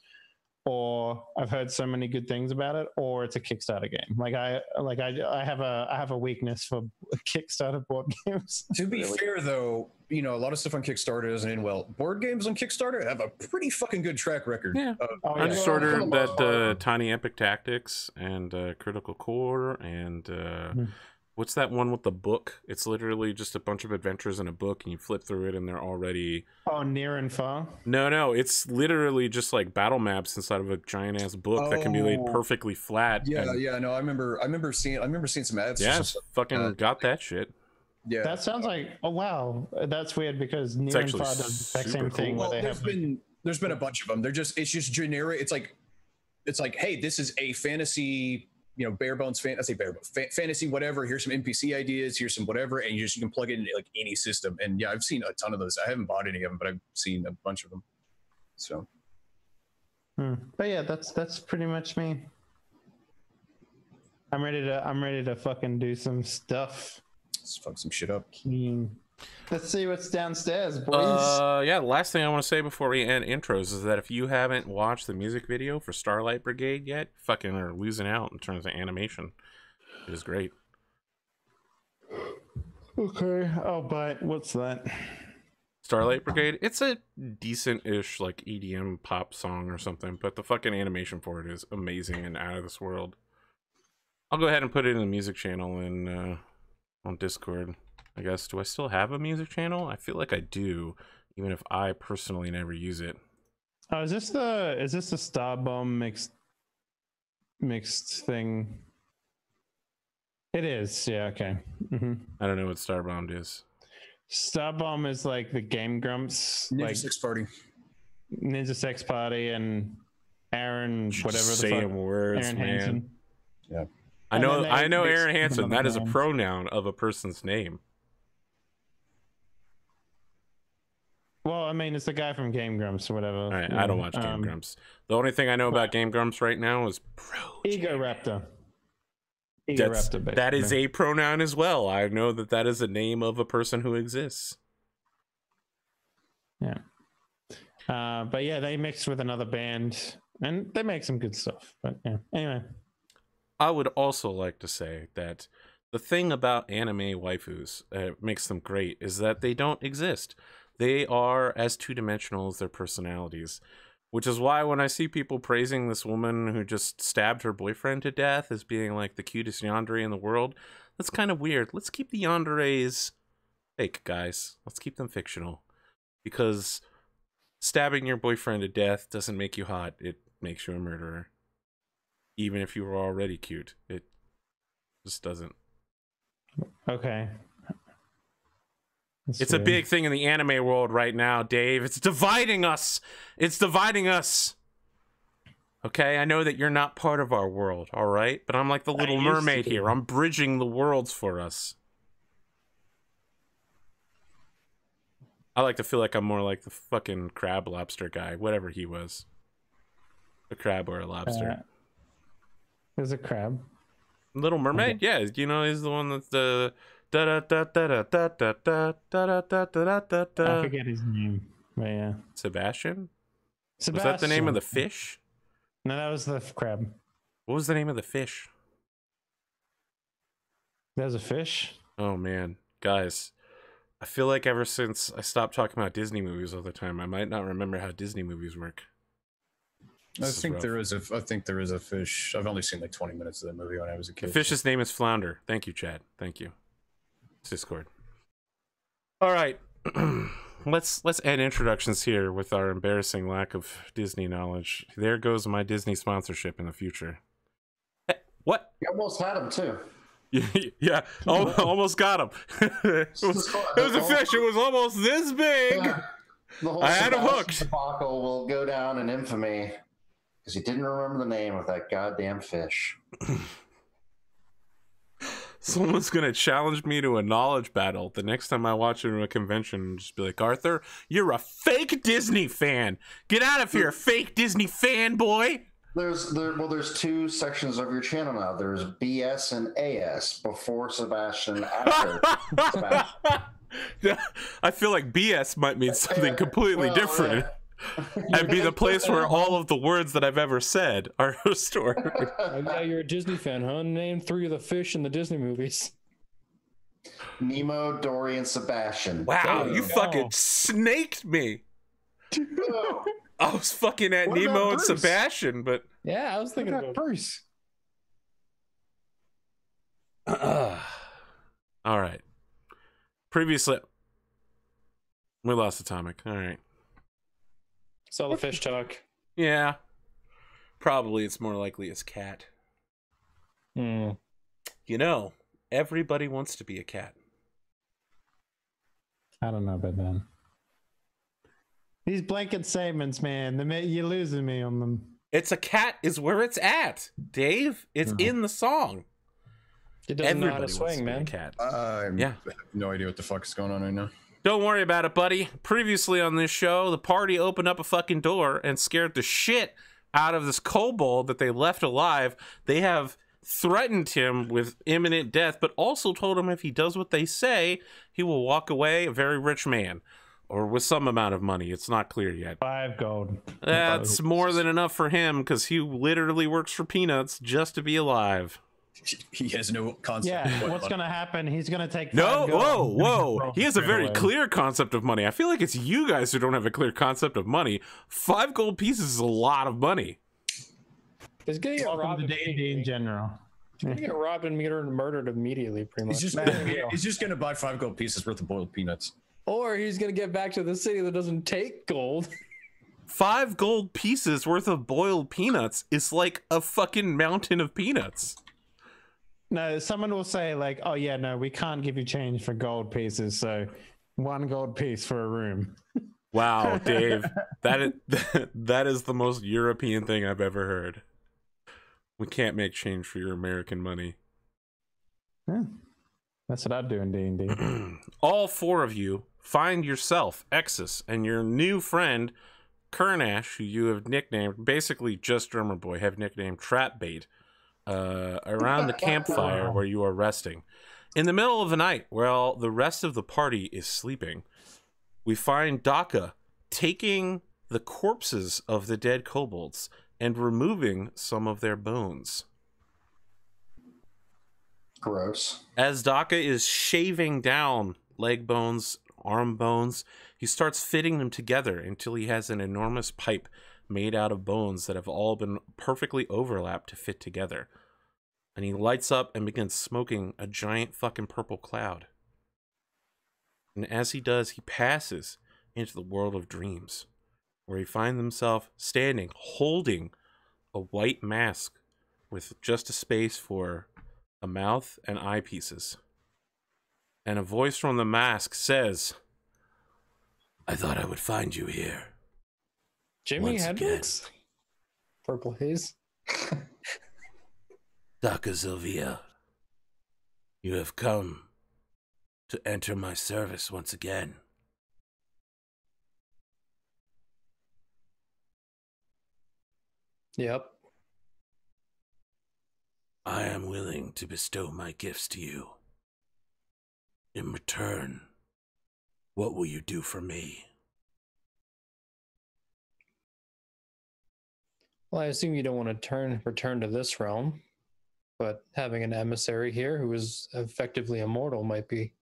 or I've heard so many good things about it, or it's a Kickstarter game. I have a weakness for Kickstarter board games. To be fair, though, a lot of stuff on Kickstarter doesn't end well. Board games on Kickstarter have a pretty fucking good track record. Yeah. I just ordered that Tiny Epic Tactics and Critical Core and what's that one with the book? It's literally just a bunch of adventures in a book, and you flip through it, and they're already... Oh, Near and Far? No, it's literally just like battle maps inside of a giant ass book that can be laid perfectly flat. Yeah, no, I remember seeing some ads. Yeah, fucking got that shit. Yeah, that sounds like, oh wow, that's weird because Near and Far does the exact same thing. Well, there's been a bunch of them. It's just generic. It's like, hey, this is a fantasy. Bare bones fantasy, whatever. Here's some NPC ideas. Here's some whatever, and you can plug it into like any system. And yeah, I've seen a ton of those. I haven't bought any of them, but I've seen a bunch of them. So, but yeah, that's pretty much me. I'm ready to fucking do some stuff. Let's fuck some shit up. Let's see what's downstairs, boys. Yeah, the last thing I want to say before we end intros is that if you haven't watched the music video for Starlight Brigade yet, fucking are losing out in terms of animation. It is great. Okay. Oh, but what's that? Starlight Brigade, it's a decent-ish like EDM pop song or something, but the fucking animation for it is amazing and out of this world. I'll go ahead and put it in the music channel in on Discord. I guess, do I still have a music channel? I feel like I do, even if I personally never use it. Oh, is this the Star Bomb mixed thing? It is, yeah, okay. I don't know what Star Bomb is. Star Bomb is like the Game Grumps, Ninja Sex Party, Ninja Sex Party, and Aaron, whatever the fuck. Saying words, Aaron man. Hansen. Yeah, I know Aaron Hansen. That is a pronoun of a person's name. Well, I mean, it's the guy from Game Grumps or whatever. All right, I don't watch Game Grumps. The only thing I know about Game Grumps right now is Ego Raptor. That is a pronoun as well. I know that is a name of a person who exists. Yeah. But yeah, they mixed with another band, and they make some good stuff. But yeah, anyway. I would also like to say that the thing about anime waifus that makes them great is that they don't exist. They are as two-dimensional as their personalities, which is why when I see people praising this woman who just stabbed her boyfriend to death as being like the cutest yandere in the world, that's kind of weird. Let's keep the yanderes fake, guys. Let's keep them fictional, because stabbing your boyfriend to death doesn't make you hot. It makes you a murderer. Even if you were already cute, it just doesn't. Okay. It's a big thing in the anime world right now, Dave. It's dividing us. It's dividing us. Okay, I know that you're not part of our world, all right? But I'm like the Little Mermaid here. I'm bridging the worlds for us. I like to feel like I'm more like the fucking crab lobster guy, whatever he was. A crab or a lobster. There's a crab. Little Mermaid? Okay. Yeah, you know, he's the one that's the... I forget his name. But yeah. Sebastian? Was that the name of the fish? No, that was the crab. What was the name of the fish? That was a fish? Oh man, guys, I feel like ever since I stopped talking about Disney movies all the time, I might not remember how Disney movies work. I think there is a fish. I've only seen like 20 minutes of that movie when I was a kid. The fish's name is Flounder. Thank you, Chad. Thank you. Discord. All right, let's end introductions here with our embarrassing lack of Disney knowledge. There goes my Disney sponsorship in the future. Hey, what? You almost had him too. Yeah, almost got him. It was a fish. It was almost this big. Yeah. I had him hooked. Debacle will go down in infamy because he didn't remember the name of that goddamn fish. Someone's gonna challenge me to a knowledge battle the next time I watch it in a convention and just be like, Arthur, you're a fake Disney fan. Get out of here, fake Disney fanboy. There's two sections of your channel now. There's BS and AS, before Sebastian, after Sebastian. I feel like BS might mean something completely different. and be the place where all of the words that I've ever said are stored. Oh, yeah, you're a Disney fan, huh? Name 3 of the fish in the Disney movies. Nemo, Dory, and Sebastian. Wow, There you you fucking go. snaked me. Oh, I was fucking at What Nemo about and Bruce? Sebastian, but Yeah, I was Look thinking at about Bruce. all right. Previously, we lost Atomic. All right. saw the fish talk. Yeah. Probably it's more likely his cat. Hmm. You know, everybody wants to be a cat. I don't know about that. These blanket statements, man, you're losing me on them. It's a cat is where it's at, Dave. It's in the song. It doesn't know how to Everybody wants swing, to be a man. cat. I have Yeah. no idea what the fuck is going on right now. Don't worry about it, buddy. Previously on this show, the party opened up a fucking door and scared the shit out of this kobold that they left alive. They have threatened him with imminent death, but also told him if he does what they say, he will walk away a very rich man. Or with some amount of money. It's not clear yet. 5 gold. That's more than enough for him, because he literally works for peanuts just to be alive. He has no concept. Yeah, of what what's money- going to happen? He's going to take 5 No, gold. whoa. He has a very Away. clear concept of money. I feel like it's you guys who don't have a clear concept of money. 5 gold pieces is a lot of money. He's gonna get robbed. Welcome to D&D in general. He's gonna get robbed and murdered immediately, pretty much. He's just gonna buy 5 gold pieces worth of boiled peanuts. Or he's gonna get back to the city that doesn't take gold. 5 gold pieces worth of boiled peanuts is like a fucking mountain of peanuts. No, someone will say like, "Oh yeah, no, we can't give you change for gold pieces, so 1 gold piece for a room." Wow, Dave, that is the most European thing I've ever heard. We can't make change for your American money. Yeah, that's what I'd do in D&D. All 4 of you find yourself, Exus, and your new friend, Kernash, who you have nicknamed, basically just Drumurboy, have nicknamed Trapbait, around the campfire where you are resting. In the middle of the night, while the rest of the party is sleeping, we find Daka taking the corpses of the dead kobolds and removing some of their bones. gross. As Daka is shaving down leg bones, arm bones, he starts fitting them together until he has an enormous pipe made out of bones that have all been perfectly overlapped to fit together. And he lights up and begins smoking a giant fucking purple cloud. And as he does, he passes into the world of dreams, where he finds himself standing, holding a white mask with just a space for a mouth and eyepieces. And a voice from the mask says, "I thought I would find you here." Jimmy Once Hendrix? Purple Haze? Daka Sylvia, you have come to enter my service once again. Yep. I am willing to bestow my gifts to you. In return, what will you do for me? Well, I assume you don't want to return to this realm, but having an emissary here who is effectively immortal might be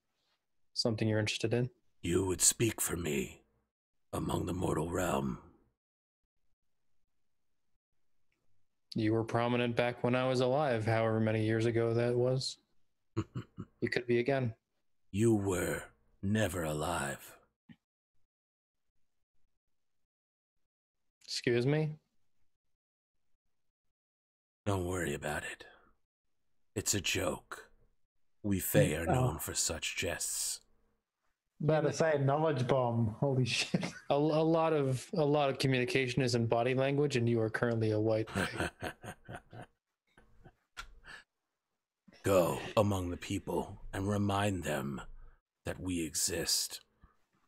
something you're interested in. You would speak for me among the mortal realm. You were prominent back when I was alive, however many years ago that was. You could be again. You were never alive. Excuse me? Don't worry about it. It's a joke. We Fae are known for such jests. About to say knowledge bomb. Holy shit. A lot of communication is in body language, and you are currently a white Fae. Go among the people and remind them that we exist,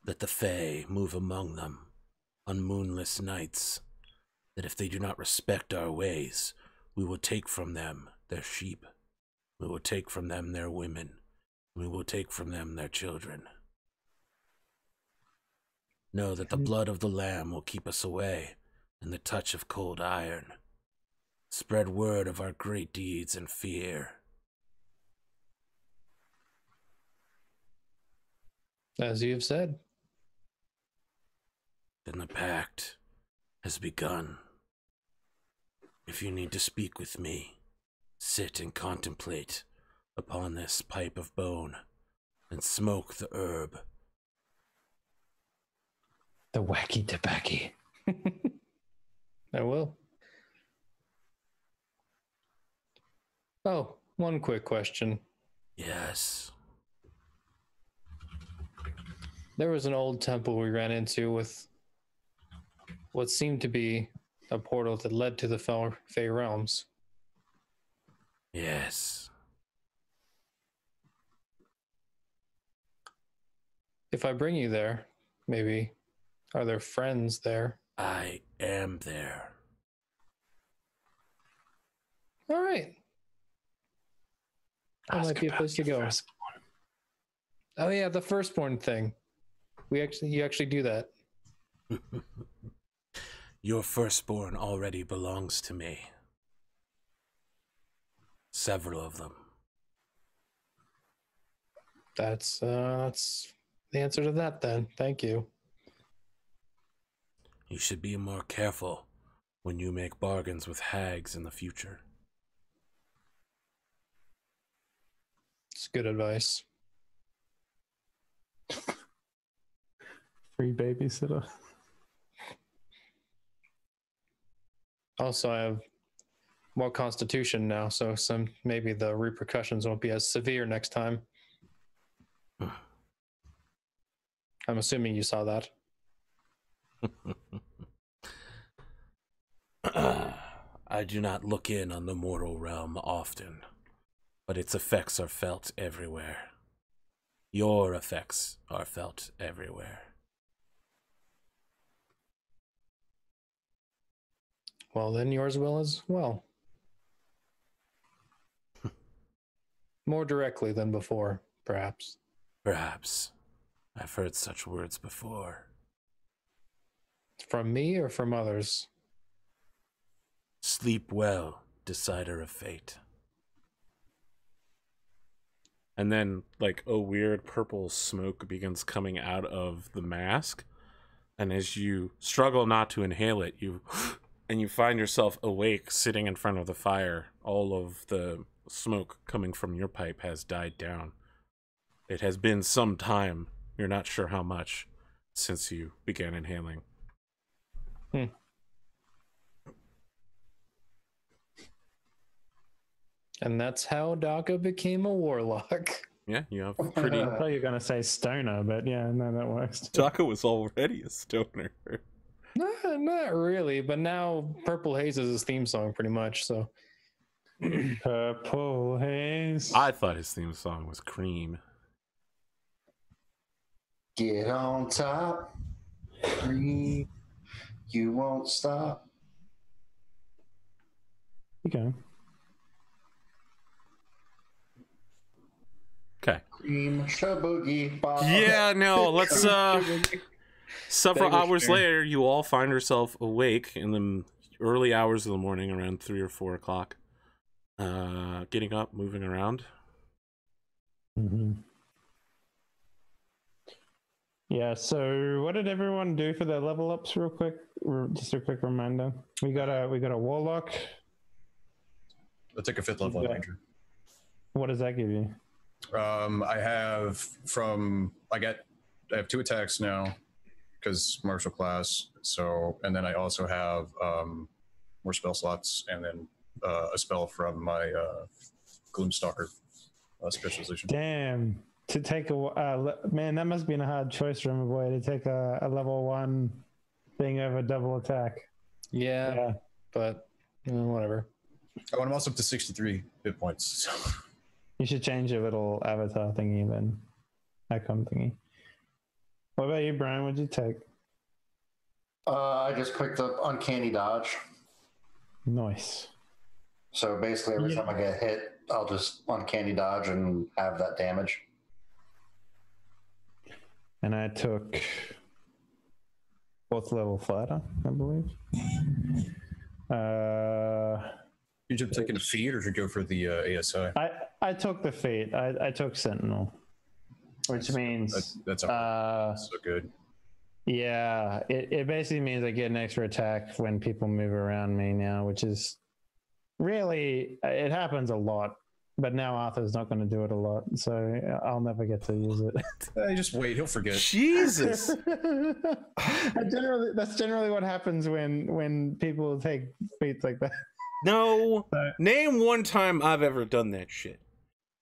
that the Fae move among them on moonless nights, that if they do not respect our ways, we will take from them their sheep, we will take from them their women, we will take from them their children. Know that the blood of the lamb will keep us away, and the touch of cold iron. Spread word of our great deeds and fear. As you have said. Then the pact has begun. If you need to speak with me, sit and contemplate upon this pipe of bone, and smoke the herb. The wacky tobacco. I will. Oh, one quick question. Yes. There was an old temple we ran into with what seemed to be a portal that led to the Fey realms. Yes. If I bring you there, maybe, are there friends there? I am there. All right. That might be a place to go. Oh yeah, the firstborn thing. You actually do that. Your firstborn already belongs to me. Several of them. That's the answer to that then. Thank you. You should be more careful when you make bargains with hags in the future. It's good advice. Free babysitter. Also, I have more constitution now, so maybe the repercussions won't be as severe next time. I'm assuming you saw that. I do not look in on the mortal realm often, but its effects are felt everywhere. Your effects are felt everywhere. Well, then yours will as well. More directly than before, perhaps. Perhaps. I've heard such words before. From me or from others? Sleep well, decider of fate. And then, like, a weird purple smoke begins coming out of the mask. And as you struggle not to inhale it, you find yourself awake, sitting in front of the fire. All of the smoke coming from your pipe has died down. It has been some time, you're not sure how much, since you began inhaling. And that's how Daka became a warlock. Yeah, you have pretty... I thought you were going to say stoner, but yeah, no, that works. Daka was already a stoner. Not really, but now Purple Haze is his theme song pretty much, so. Purple Haze. I thought his theme song was Cream. Get on top, breathe, you won't stop. Okay. Okay. Cream, shaboogie, bop. Yeah, no, let's, several hours later, you all find yourself awake in the early hours of the morning, around 3 or 4 o'clock. Getting up, moving around. Mm-hmm. Yeah, so what did everyone do for their level ups real quick? Just a quick reminder. We got a warlock. I'll take a 5th level ranger. What does that give you? I have 2 attacks now because martial class. So, and then I also have more spell slots, and then a spell from my Gloomstalker specialization. Damn. To take a man, that must have been a hard choice, Drumurboy, to take a level 1 thing over double attack. Yeah. But whatever. Oh, and I'm also up to 63 hit points. So. You should change your little avatar thingy then. Icon thingy. What about you, Brian? What'd you take? I just picked up Uncanny Dodge. Nice. So basically, every time I get hit, I'll just Uncanny Dodge and have that damage. And I took 4th level fighter, I believe. You just taking a feat, or should you go for the ASI? I took the feat. I took Sentinel, which means that's so good. Yeah, it basically means I get an extra attack when people move around me now, which is really, it happens a lot. But now Arthur's not going to do it a lot, so I'll never get to use it. Just wait, he'll forget. Jesus. That's generally what happens when people take feats like that. No. Name one time I've ever done that shit.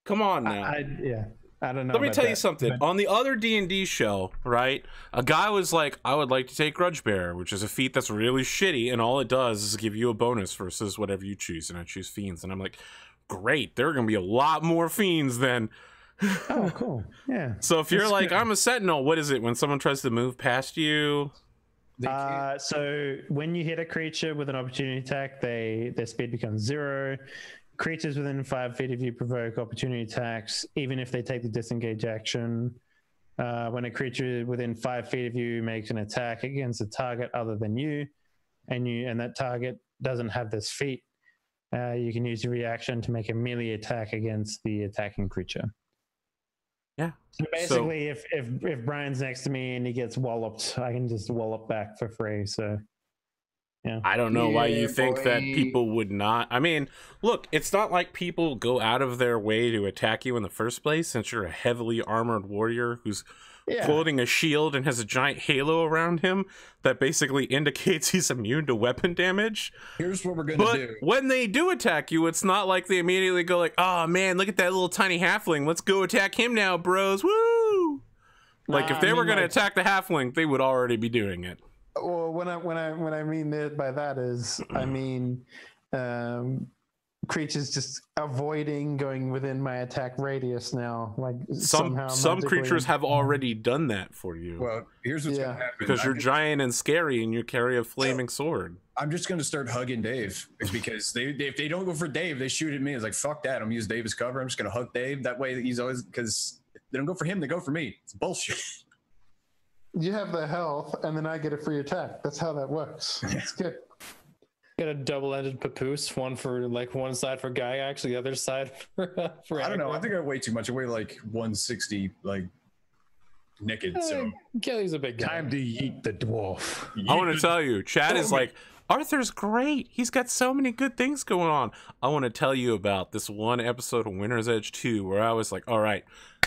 Come on now. I don't know. Let me tell you something. On the other D&D show, right, a guy was like, I would like to take Grudge Bearer, which is a feat that's really shitty, and all it does is give you a bonus versus whatever you choose, and I choose Fiends. And I'm like, great, there are going to be a lot more Fiends then. Oh, cool. Yeah. So if you're like, I'm a Sentinel, what is it when someone tries to move past you? So when you hit a creature with an opportunity attack, their speed becomes 0. Creatures within 5 feet of you provoke opportunity attacks, even if they take the disengage action. When a creature within 5 feet of you makes an attack against a target other than you, and that target doesn't have this feat, you can use your reaction to make a melee attack against the attacking creature. Yeah. So basically, if Brian's next to me and he gets walloped, I can just wallop back for free. So. Yeah. I don't know why you think that people would not. I mean, look, it's not like people go out of their way to attack you in the first place, since you're a heavily armored warrior who's holding a shield and has a giant halo around him that basically indicates he's immune to weapon damage. Here's what we're gonna do. When they do attack you, it's not like they immediately go like, oh man, look at that little tiny halfling, let's go attack him now, bros. Woo! Like if they were gonna attack the halfling, they would already be doing it. Well, when I mean by that is, I mean creatures just avoiding going within my attack radius now. Like some creatures have already done that for you. Well, here's what's gonna happen. Because you're giant and scary and you carry a flaming sword. I'm just gonna start hugging Dave because if they don't go for Dave, they shoot at me. It's like, fuck that. I'm gonna use Dave as cover. I'm just gonna hug Dave. That way he's always, because they don't go for him, they go for me. It's bullshit. You have the health, and then I get a free attack. That's how that works. It's good. Get a double-ended papoose, one for like one side for Gygax, the other side for I don't know. I think I weigh too much. I weigh like 160, like naked. So Kelly's a big guy. Time to yeet the dwarf. I want to tell you, Chad is like, Arthur's great. He's got so many good things going on. I want to tell you about this one episode of Winter's Edge 2 where I was like, all right,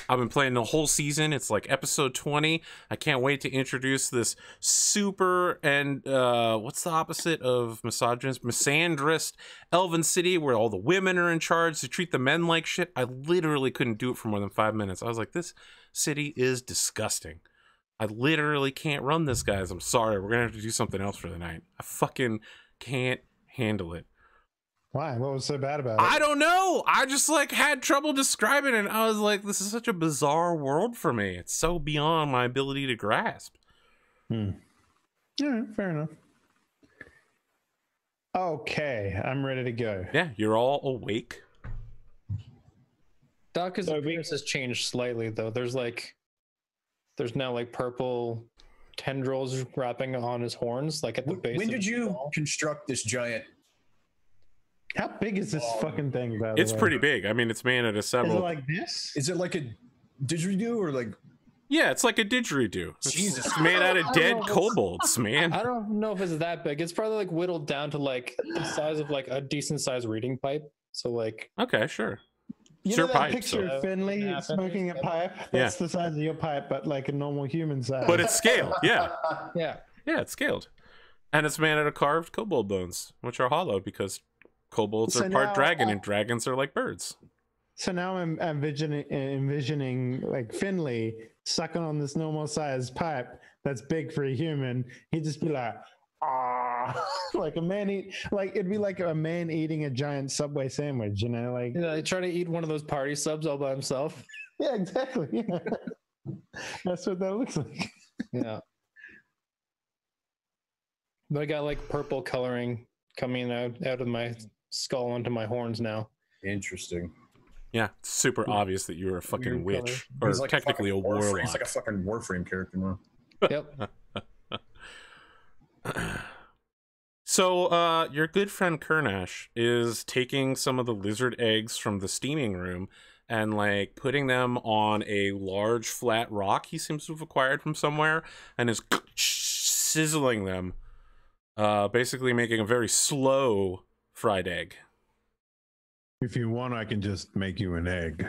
I've been playing the whole season. It's like episode 20. I can't wait to introduce this super and what's the opposite of misogynist? Misandrist elven city where all the women are in charge. They treat the men like shit. I literally couldn't do it for more than 5 minutes. I was like, this city is disgusting. I literally can't run this, guys. I'm sorry. We're going to have to do something else for the night. I fucking can't handle it. Why? What was so bad about it? I don't know. I just like had trouble describing it. I was like, this is such a bizarre world for me. It's so beyond my ability to grasp. All right, fair enough. Okay, I'm ready to go. Yeah, you're all awake. Doc's appearance has changed slightly, though. There's now like purple tendrils wrapping on his horns, like at the base. When did you construct this giant? How big is this fucking thing, by the way? It's pretty big. I mean, it's made out of several. Is it like this? Is it like a didgeridoo or like? Yeah, it's like a didgeridoo. Jesus. It's made out of dead kobolds, man. I don't know if it's that big. It's probably like whittled down to like the size of like a decent sized reading pipe. So like. Okay, sure. You know that pipe, picture of Finley smoking a pipe? That's the size of your pipe, but like a normal human size. But it's scaled, yeah. Yeah, it's scaled. And it's made out of carved kobold bones, which are hollow because kobolds are part dragon and dragons are like birds. So now I'm envisioning like Finley sucking on this normal sized pipe that's big for a human. He'd just be like, ah, like a man it'd be like a man eating a giant Subway sandwich, you know, like try to eat one of those party subs all by himself. Yeah, exactly. Yeah. That's what that looks like. Yeah. But I got like purple coloring coming out of my skull onto my horns now. Interesting. Yeah, it's super obvious that you're a fucking witch, or like technically a warlock. He's like a fucking Warframe character now. Yep. So, your good friend Kernash is taking some of the lizard eggs from the steaming room and, like, putting them on a large flat rock he seems to have acquired from somewhere and is sizzling them, basically making a very slow fried egg. If you want, I can just make you an egg.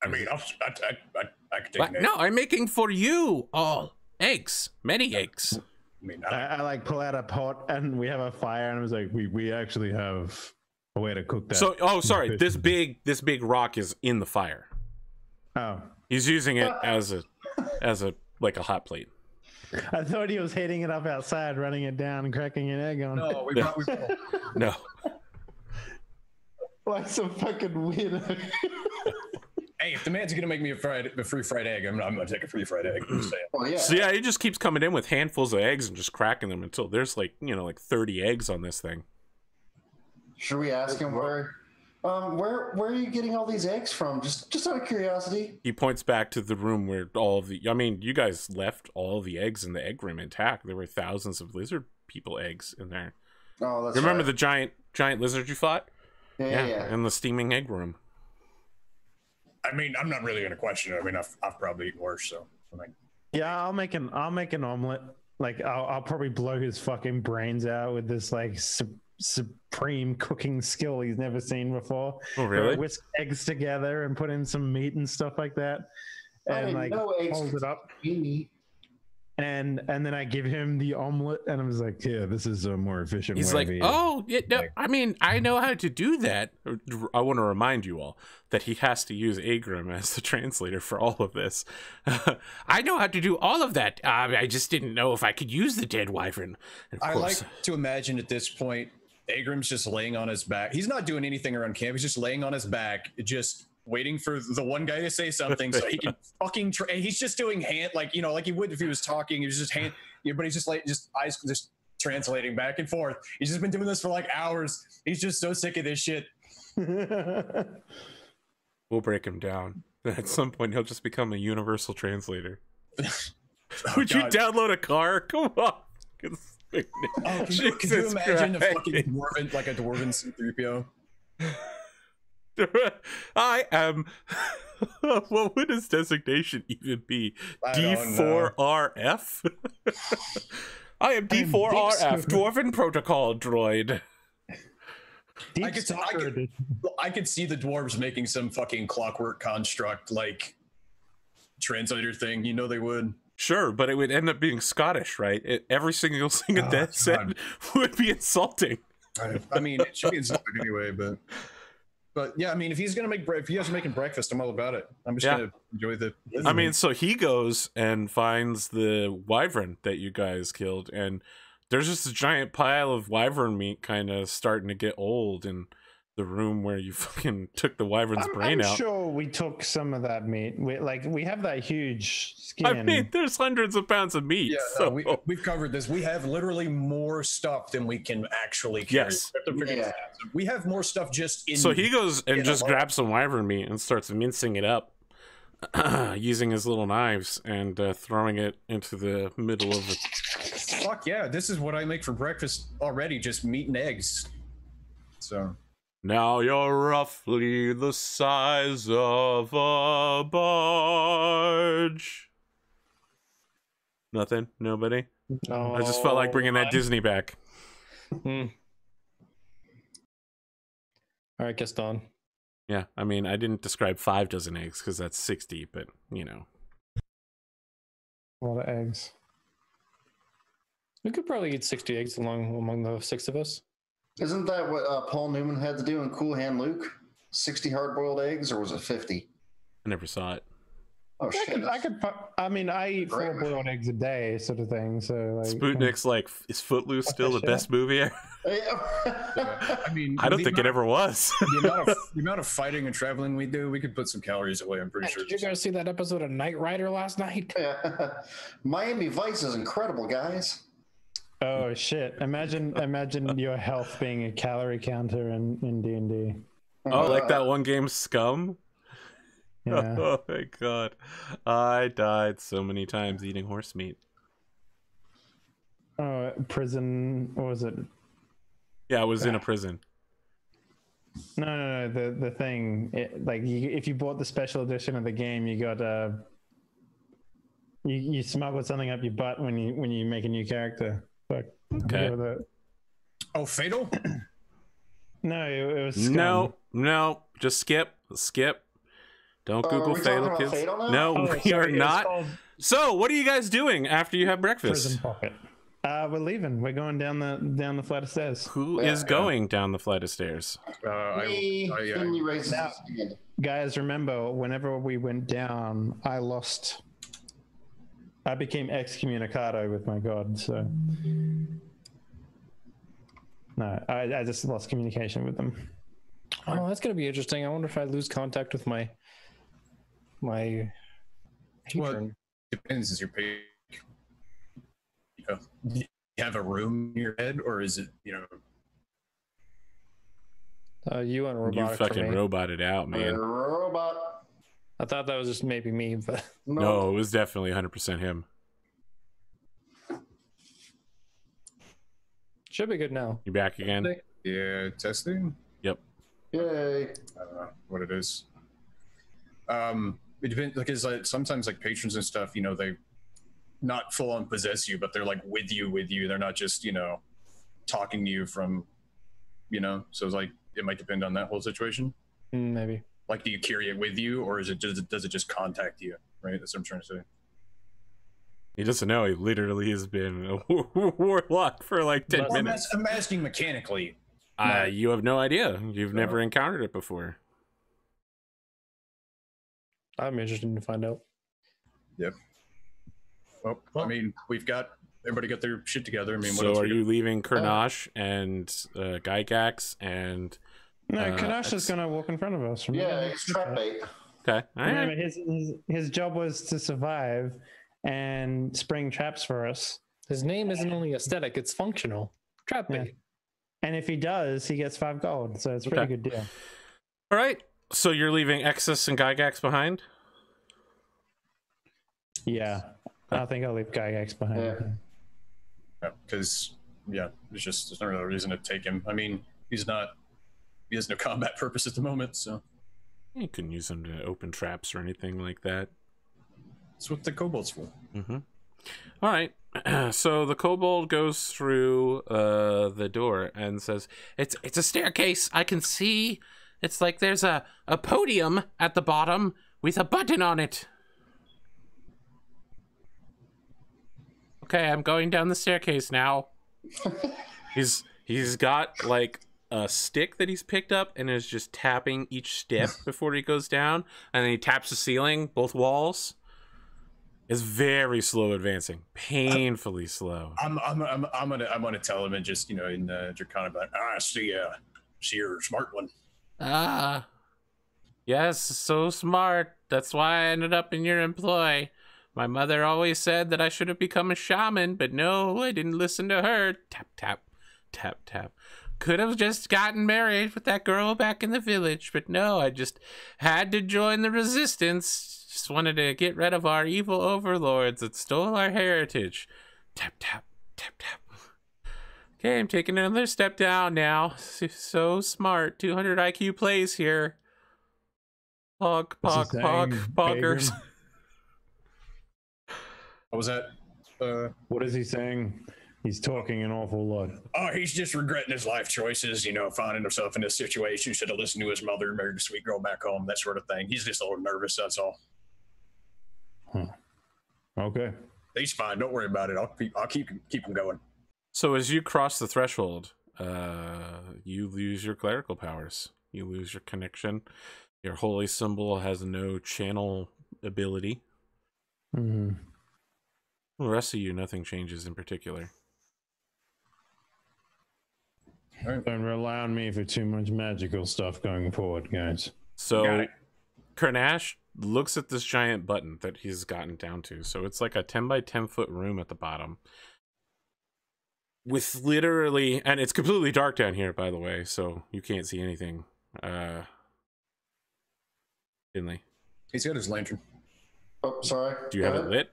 I mean, I could take an egg. No, I'm making for you all eggs, many eggs. I mean, I like pull out a pot and we have a fire and I was like, We actually have a way to cook that. So, oh, sorry, this big rock is in the fire. oh, He's using it as a like a hot plate. I thought he was heating it up outside, running it down and cracking an egg on. no, we probably No. Like some fucking weirdo. Hey, if the man's gonna make me a free fried egg, I'm gonna take a free fried egg. I'm just saying. Well, yeah. So yeah, he just keeps coming in with handfuls of eggs and just cracking them until there's like, you know, like 30 eggs on this thing. Should we ask him where are you getting all these eggs from? Just out of curiosity. He points back to the room where all of the, I mean, you guys left all the eggs in the egg room intact. There were thousands of lizard people eggs in there. Oh, that's Remember right. the giant lizard you fought? Yeah. In the steaming egg room. I mean, I'm not really gonna question it. I mean, I've probably eaten worse, so I'm like, Yeah, I'll make an omelet. Like I'll probably blow his fucking brains out with this like supreme cooking skill he's never seen before. Oh, Where I really? whisk eggs together and put in some meat and stuff like that, and like hold it up. And then I give him the omelet, and I'm just like, Yeah, this is a more efficient He's way like, of eating. oh, yeah, no, I mean, I know how to do that. I want to remind you all that he has to use Agrim as the translator for all of this. I know how to do all of that. I just didn't know if I could use the dead wyvern. And of I course, like to imagine at this point, Agrim's just laying on his back. He's not doing anything around camp. He's just laying on his back, just waiting for the one guy to say something so he can fucking he's just doing hand, like, you know, like he would if he was talking. He was just hand, but he's just like, just eyes just translating back and forth. He's just been doing this for like hours. He's just so sick of this shit. we'll break him down. At some point, he'll just become a universal translator. Would you God. download a car? Come on. Could you imagine a fucking dwarven, like a dwarven C-3PO? I am. What would his designation even be? I don't know. D4RF? I am D4RF, Dwarven Protocol Droid. I could see the dwarves making some fucking clockwork construct, like, translator thing. You know they would. Sure, but it would end up being Scottish, right? Every single thing that said would be insulting. I mean, it should be insulting anyway, but yeah, I mean, if he's gonna if he guys are making breakfast, I'm all about it. I'm just gonna enjoy the. I mean, so he goes and finds the wyvern that you guys killed, and there's just a giant pile of wyvern meat kind of starting to get old in the room where you fucking took the wyvern's brain out. I'm sure we took some of that meat. We have that huge skin. I mean, there's hundreds of pounds of meat. Yeah, so. no, we've covered this. We have literally more stuff than we can actually carry. Yes. We have more stuff just in. So he goes and just grabs some wyvern meat and starts mincing it up using his little knives and throwing it into the middle of the... Fuck yeah, this is what I make for breakfast already, just meat and eggs. So... Now you're roughly the size of a barge. Nothing? Nobody? No, I just felt like bringing that Disney back. All right, Gaston. Yeah, I mean, I didn't describe 5 dozen eggs because that's 60, but, you know. A lot of eggs. We could probably eat 60 eggs among the 6 of us. Isn't that what Paul Newman had to do in Cool Hand Luke? 60 hard-boiled eggs, or was it 50? I never saw it. Oh, shit. I eat 4 boiled eggs a day, sort of thing. So like, Spootnik's like, is Footloose still the best movie ever? I mean, I don't think it ever was. the amount of fighting and traveling we do, we could put some calories away, I'm pretty sure. Did you guys see that episode of Knight Rider last night? Miami Vice is incredible, guys. Oh shit! Imagine your health being a calorie counter in DnD. Oh, like that one game Scum? Yeah. Oh my god. I died so many times eating horse meat. Oh, prison. What was it? Yeah, I was in a prison. No. The thing. If you bought the special edition of the game, you got you smuggled something up your butt when you make a new character. Fuck. Okay. Oh, Fatal? No, it was Scum. No. Just skip. Don't Google are we Fatal, talking about kids. Fatal now? No, Oh, we sorry, are it's not. called So, what are you guys doing after you have breakfast? Prison Pocket. We're leaving. We're going down the flight of stairs. Who is going down the flight of stairs? Finley raises his hand. Guys, remember, whenever we went down, I became excommunicado with my god, so... No, I just lost communication with them. Oh, that's gonna be interesting. I wonder if I lose contact with my Well, patron. depends. Is your pay? Do you have a room in your head, or is it You went You robotic fucking for me. roboted out, man. Robot. I thought that was just maybe me, but No, it was definitely 100% him. should be good now. You back again? Yeah, testing? Yep. Yay. I don't know what it is. It depends, because sometimes patrons and stuff, they not full on possess you, but they're with you. They're not just, talking to you from, so it's it might depend on that whole situation. Maybe. Do you carry it with you, or does it just contact you? Right? That's what I'm trying to say. He doesn't know. He literally has been a warlock for 10 minutes. I'm asking mechanically. You have no idea. You've never encountered it before. I'm interested to find out. Yep. Well, I mean, everybody got their shit together. I mean, what So else are we you leaving Kernash and Gygax and... No, Kanash is going to walk in front of us. Remember? Yeah, it's trap bait. Okay, all right. Remember, his job was to survive and spring traps for us. His name isn't only aesthetic; it's functional. Trap bait. Yeah. And if he does, he gets 5 gold. So it's a pretty good deal. All right. So you're leaving Exus and Gygax behind? Yeah. I think I'll leave Gygax behind. Yeah. Because there's no real reason to take him. I mean, he has no combat purpose at the moment, so You can use them to open traps or anything like that. that's what the kobold's for. Mm-hmm. All right. So the kobold goes through the door and says, "It's a staircase. I can see. It's like there's a podium at the bottom with a button on it." Okay, I'm going down the staircase now. He's got a stick that he's picked up and is just tapping each step before he goes down, and then he taps the ceiling, both walls. It's very slow advancing, painfully slow. I'm gonna tell him and just in Draconic, see you're a smart one. Yes, so smart. That's why I ended up in your employ. My mother always said that I should have become a shaman, but no, I didn't listen to her. Tap, tap, tap, tap. Could have just gotten married with that girl back in the village, but no, I just had to join the resistance. Just wanted to get rid of our evil overlords that stole our heritage. Tap, tap, tap, tap. Okay, I'm taking another step down now. So smart. 200 IQ plays here. Pog, pog, pog, poggers. What was that? What is he saying? He's talking an awful lot. Oh, he's just regretting his life choices, finding himself in this situation. Should have listened to his mother, married a sweet girl back home, that sort of thing. He's just a little nervous, that's all. Huh. Okay. He's fine. Don't worry about it. I'll keep him going. So as you cross the threshold, you lose your clerical powers. You lose your connection. Your holy symbol has no channel ability. Mm-hmm. The rest of you, nothing changes in particular. Don't rely on me for too much magical stuff going forward, guys. So Kernash looks at this giant button that he's gotten down to. So it's like a 10 by 10 foot room at the bottom. With literally, and it's completely dark down here, by the way, so you can't see anything. Henley. He's got his lantern. Oh, sorry. Do you have it lit?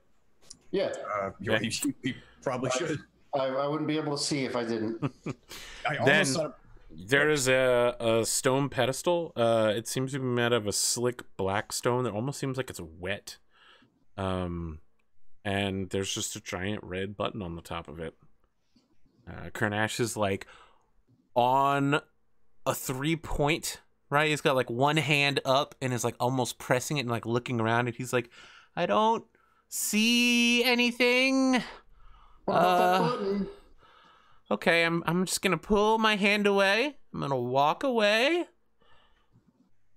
Yeah. He probably should. I wouldn't be able to see if I didn't. I Then almost thought there is a stone pedestal. It seems to be made of a slick black stone that almost seems like it's wet. And there's just a giant red button on the top of it. Kernash is like on a 3-point, right? He's got like one hand up and is like almost pressing it and like looking around, and he's like, I don't see anything. What about that button? Okay, I'm just gonna pull my hand away. I'm gonna walk away.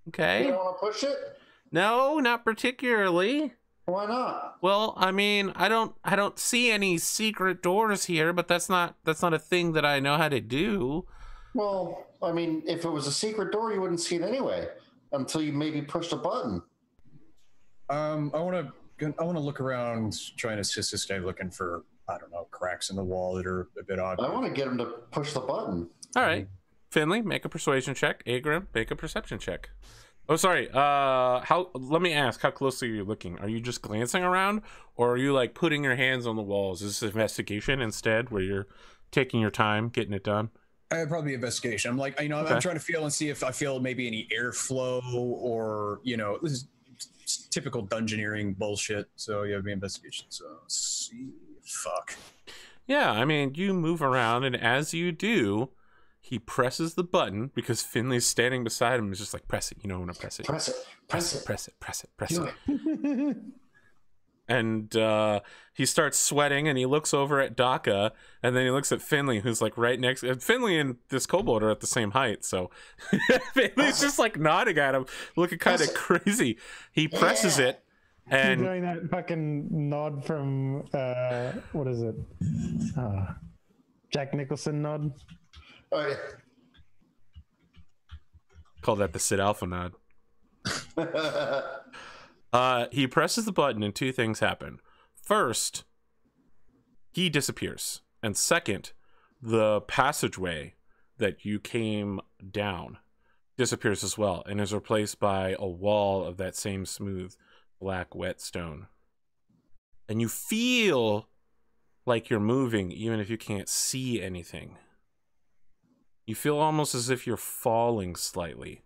Okay. You don't want to push it? No, not particularly. Why not? Well, I mean, I don't see any secret doors here, but that's not a thing that I know how to do. Well, I mean, if it was a secret door, you wouldn't see it anyway until you maybe pushed a button. I want to look around, try and assist this guy looking for, I don't know, cracks in the wall that are a bit odd. I want to get him to push the button. All right, Finley, make a persuasion check. Agrim, make a perception check. Oh, sorry. Let me ask, how closely are you looking? Are you just glancing around, or are you like putting your hands on the walls? Is this investigation instead, where you're taking your time getting it done? Probably investigation. I'm like, I'm trying to feel and see if I feel maybe any airflow or, this is typical dungeoneering bullshit. So yeah, it'd be investigation. So see, fuck. Yeah, I mean, you move around, and as you do, he presses the button because Finley's standing beside him. Is just like, press it. You know when to press it. Press it. Press it. Press it. Press it. Press it. And he starts sweating, and he looks over at Daka, and then he looks at Finley, who's like right next. And Finley and this kobold are at the same height, so Finley's just like nodding at him, looking kind of crazy. He presses it, and You're doing that fucking nod from what is it? Jack Nicholson nod. Oh, yeah. call that the Sid Alpha nod. He presses the button and two things happen. First, he disappears. And second, the passageway that you came down disappears as well and is replaced by a wall of that same smooth, black, wet stone. And you feel like you're moving even if you can't see anything. You feel almost as if you're falling slightly.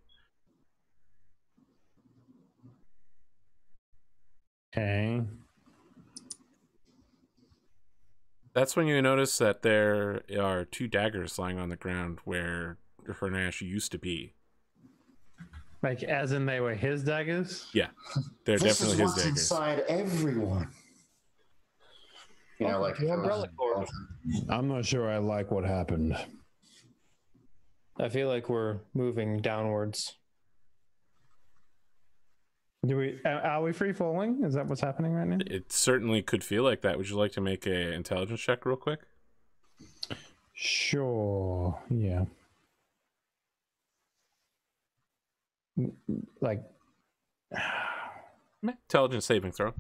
Okay. That's when you notice that there are two daggers lying on the ground where Hernash used to be. Like, as in they were his daggers? Yeah, they're This definitely is his what's daggers. inside everyone. You know, like the umbrella cord. I'm not sure I like what happened. I feel like we're moving downwards. Are we free falling? Is that what's happening right now? It certainly could feel like that. Would you like to make an intelligence check real quick? Sure. Yeah. Like, Intelligence saving throw.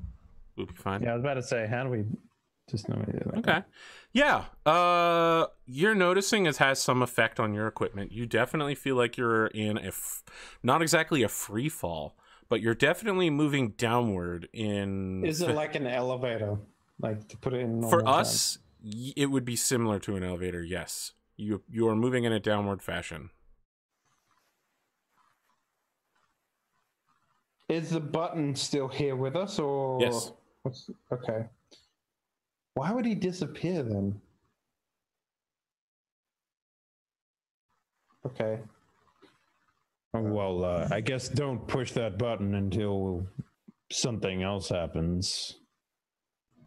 We'll be fine. yeah, I was about to say, how do we just know? Okay. Yeah. You're noticing it has some effect on your equipment. You definitely feel like you're in not exactly a free fall, but you're definitely moving downward in... Is it like an elevator? Like, to put it in normal For time? us, it would be similar to an elevator, yes. You are moving in a downward fashion. Is the button still here with us, or... Yes. Okay. Why would he disappear then? Okay. Well, I guess don't push that button until something else happens.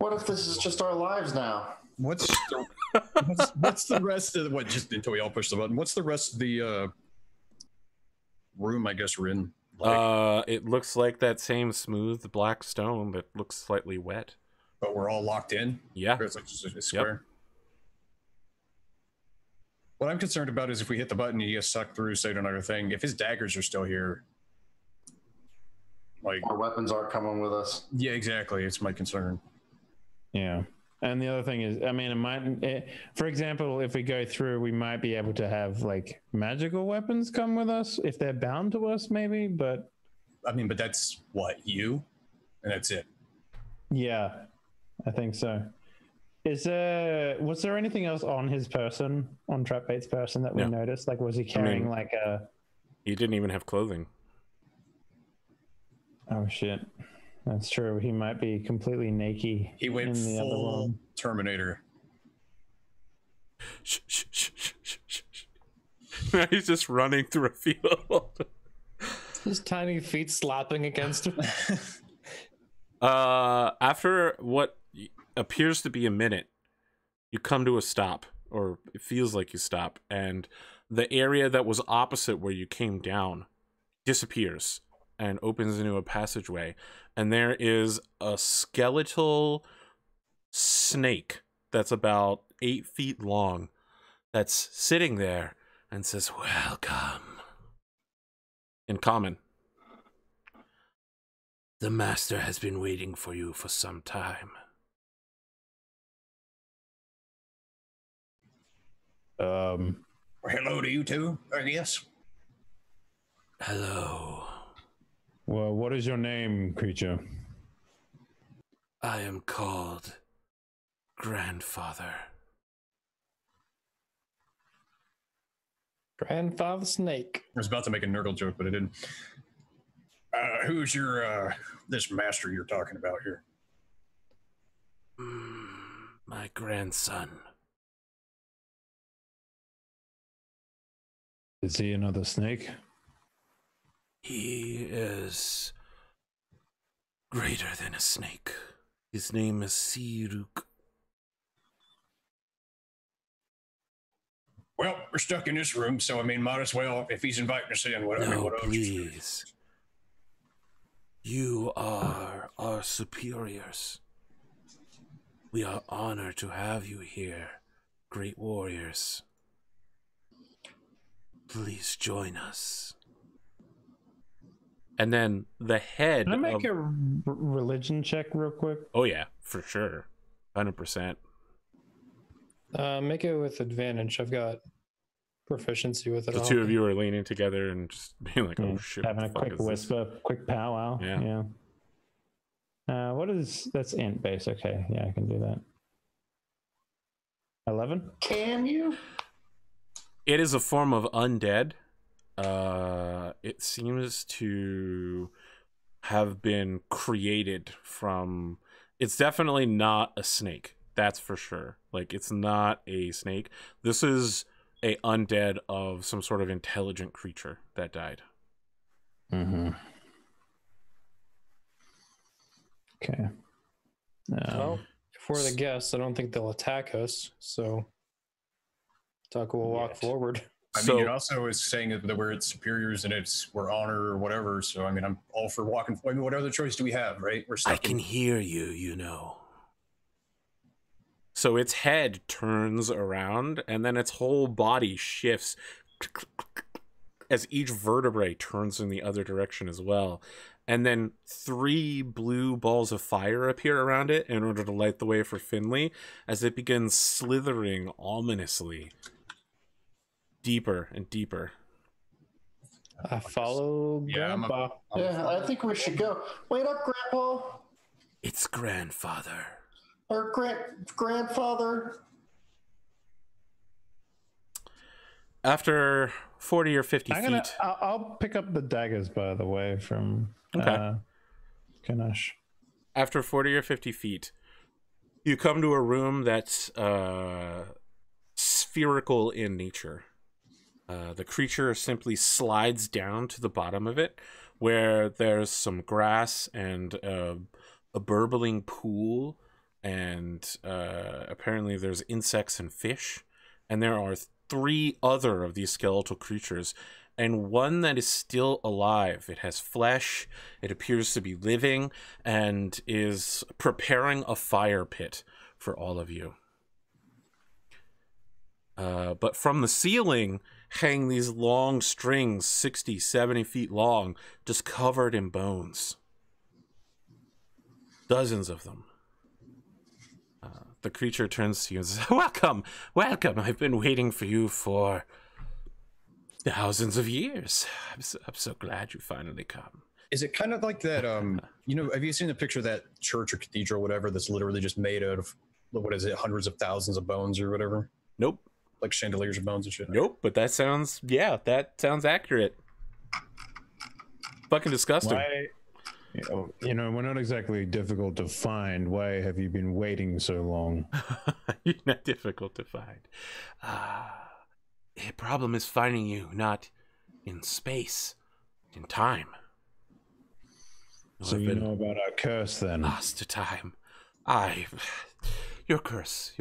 what if this is just our lives now? What's the rest of what? Just until we all push the button. What's the rest of the room? I guess we're in. Like, It looks like that same smooth black stone that looks slightly wet. but we're all locked in. Yeah. Or it's like just a square. What I'm concerned about is if we hit the button, he gets sucked through, say another thing. If his daggers are still here, like, Our weapons aren't coming with us. yeah, exactly. It's my concern. Yeah. And the other thing is, I mean, for example, if we go through, we might be able to have like magical weapons come with us if they're bound to us, maybe. But I mean, but that's what, you, and that's it. yeah, I think so. was there anything else on his person, on Trap8's person, that we noticed? Like, was he carrying like a? He didn't even have clothing. Oh shit, that's true. He might be completely naked. He went in the other full one. Terminator. Shh, shh, shh, shh, shh, shh, shh. He's just running through a field. His tiny feet slapping against him. After what appears to be a minute, you come to a stop, or it feels like you stop, and the area that was opposite where you came down disappears and opens into a passageway, and there is a skeletal snake that's about 8 feet long that's sitting there and says, "Welcome." In common. "The master has been waiting for you for some time." Hello to you too, I guess. Hello. Well, what is your name, creature? I am called Grandfather. Grandfather Snake. I was about to make a Nurgle joke, but I didn't. Who's your this master you're talking about here? My grandson. Is he another snake? He is greater than a snake. His name is Siruk. Well, we're stuck in this room, so I mean, might as well, if he's inviting us in, what No, else? please. You are our superiors. We are honored to have you here, great warriors. Please join us. And then the head. Can I make a religion check real quick? Oh yeah, for sure, 100%. Make it with advantage. I've got proficiency with it. The two of you are leaning together and just being like, "Oh shit!" Having a what the fuck quick is this?" whisper, quick powwow. Yeah. What is that's int base? Okay, yeah, I can do that. 11. Can you? It is a form of undead. It seems to have been created from. It's definitely not a snake. That's for sure. Like, it's not a snake. This is a undead of some sort of intelligent creature that died. Mm-hmm. Okay. Well, if we're the guests, I don't think they'll attack us. So, Tuck will walk forward. I mean, it also is saying that we're its superiors and we're honor or whatever. So, I mean, I'm all for walking. I mean, what other choice do we have, right? We're stuck. I can hear you, you know. So its head turns around, and then its whole body shifts as each vertebrae turns in the other direction as well. And then 3 blue balls of fire appear around it in order to light the way for Finley as it begins slithering ominously deeper and deeper. I follow Grandpa. Yeah, I think we should go. Wait up, Grandpa. It's Grandfather. Or grandfather. After 40 or 50 feet. I'll pick up the daggers, by the way, from Ganesh. After 40 or 50 feet, you come to a room that's spherical in nature. The creature simply slides down to the bottom of it, where there's some grass and a burbling pool, and apparently there's insects and fish, and there are 3 other of these skeletal creatures, and one that is still alive. It has flesh, it appears to be living, and is preparing a fire pit for all of you. But from the ceiling hang these long strings, 60, 70 feet long, just covered in bones. Dozens of them. The creature turns to you and says, "Welcome, welcome. I've been waiting for you for thousands of years. I'm so glad you finally come." Is it kind of like that? You know, have you seen the picture of that church or cathedral, whatever, that's literally just made out of what is it, hundreds of thousands of bones or whatever, Nope. like chandeliers of bones and shit. Nope. But that sounds accurate. Fucking disgusting. Why? You know, we're not exactly difficult to find. Why have you been waiting so long? You're not difficult to find. The problem is finding you, not in space, in time. So you know about our curse then? Lost to time. Your curse.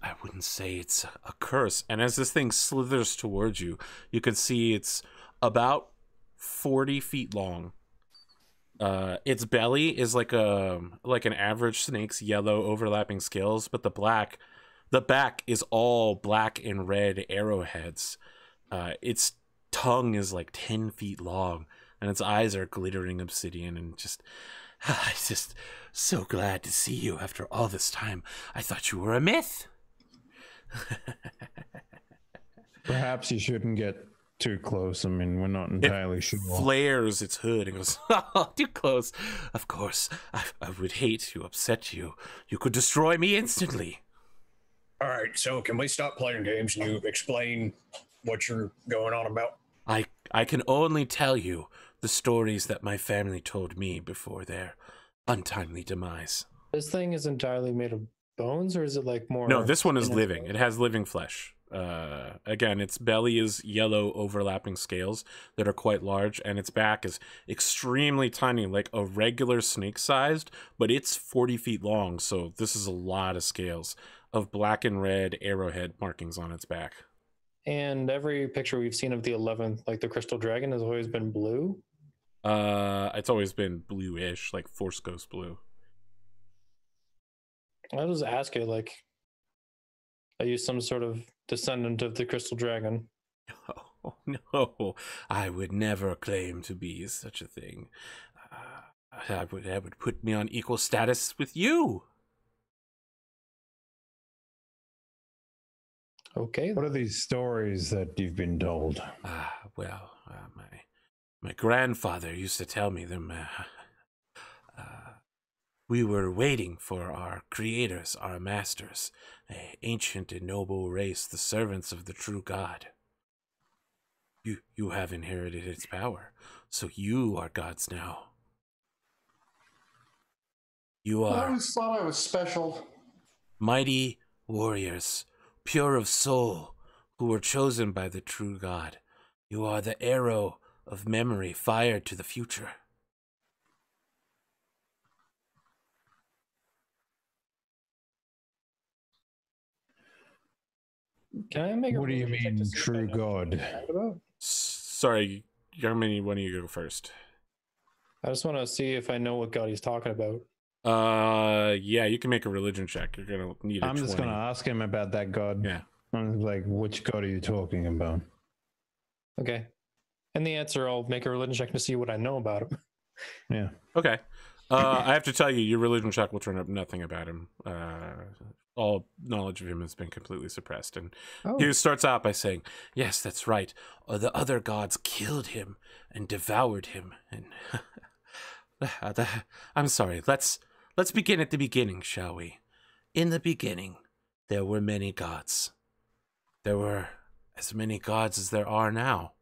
I wouldn't say it's a curse. And as this thing slithers towards you, you can see it's about 40 feet long. Its belly is like an average snake's yellow overlapping scales, but the back is all black and red arrowheads. Its tongue is like 10 feet long, and its eyes are glittering obsidian. And I'm just so glad to see you after all this time. I thought you were a myth. Perhaps you shouldn't get too close. I mean, we're not entirely sure. Flares its hood and goes, oh, too close. Of course, I would hate to upset you. You could destroy me instantly. All right, so can we stop playing games and you explain what you're going on about? I can only tell you the stories that my family told me before their untimely demise. This thing is entirely made of bones, or is it like more? No, this one is living. It has living flesh. Again, its belly is yellow overlapping scales that are quite large, and its back is extremely tiny, like a regular snake sized, but it's 40 feet long, so this is a lot of scales of black and red arrowhead markings on its back. And every picture we've seen of the 11th, like the crystal dragon, has always been blue. It's always been bluish, like Force Ghost blue. I'll just ask it, like, are you some sort of descendant of the crystal dragon? Oh, no, I would never claim to be such a thing. That would put me on equal status with you. Okay. What are these stories that you've been told? My grandfather used to tell me them. We were waiting for our creators, our masters, an ancient and noble race, the servants of the true God. You have inherited its power, so you are gods now. You I are always thought I was special. mighty warriors, pure of soul, who were chosen by the true God. You are the arrow of memory fired to the future. Can I make? What do you mean, true God? Sorry, Yarmini, why don't you go first? I just want to see if I know what god he's talking about. Yeah, you can make a religion check. You're gonna need a 20. I'm just gonna ask him about that god. Yeah. I'm like, which god are you talking about? Okay. And the answer, I'll make a religion check to see what I know about him. Yeah. Okay. I have to tell you, your religion check will turn up nothing about him. All knowledge of him has been completely suppressed. And he starts out by saying, yes, that's right. The other gods killed him and devoured him. And I'm sorry. Let's begin at the beginning, shall we? In the beginning, there were many gods. There were as many gods as there are now.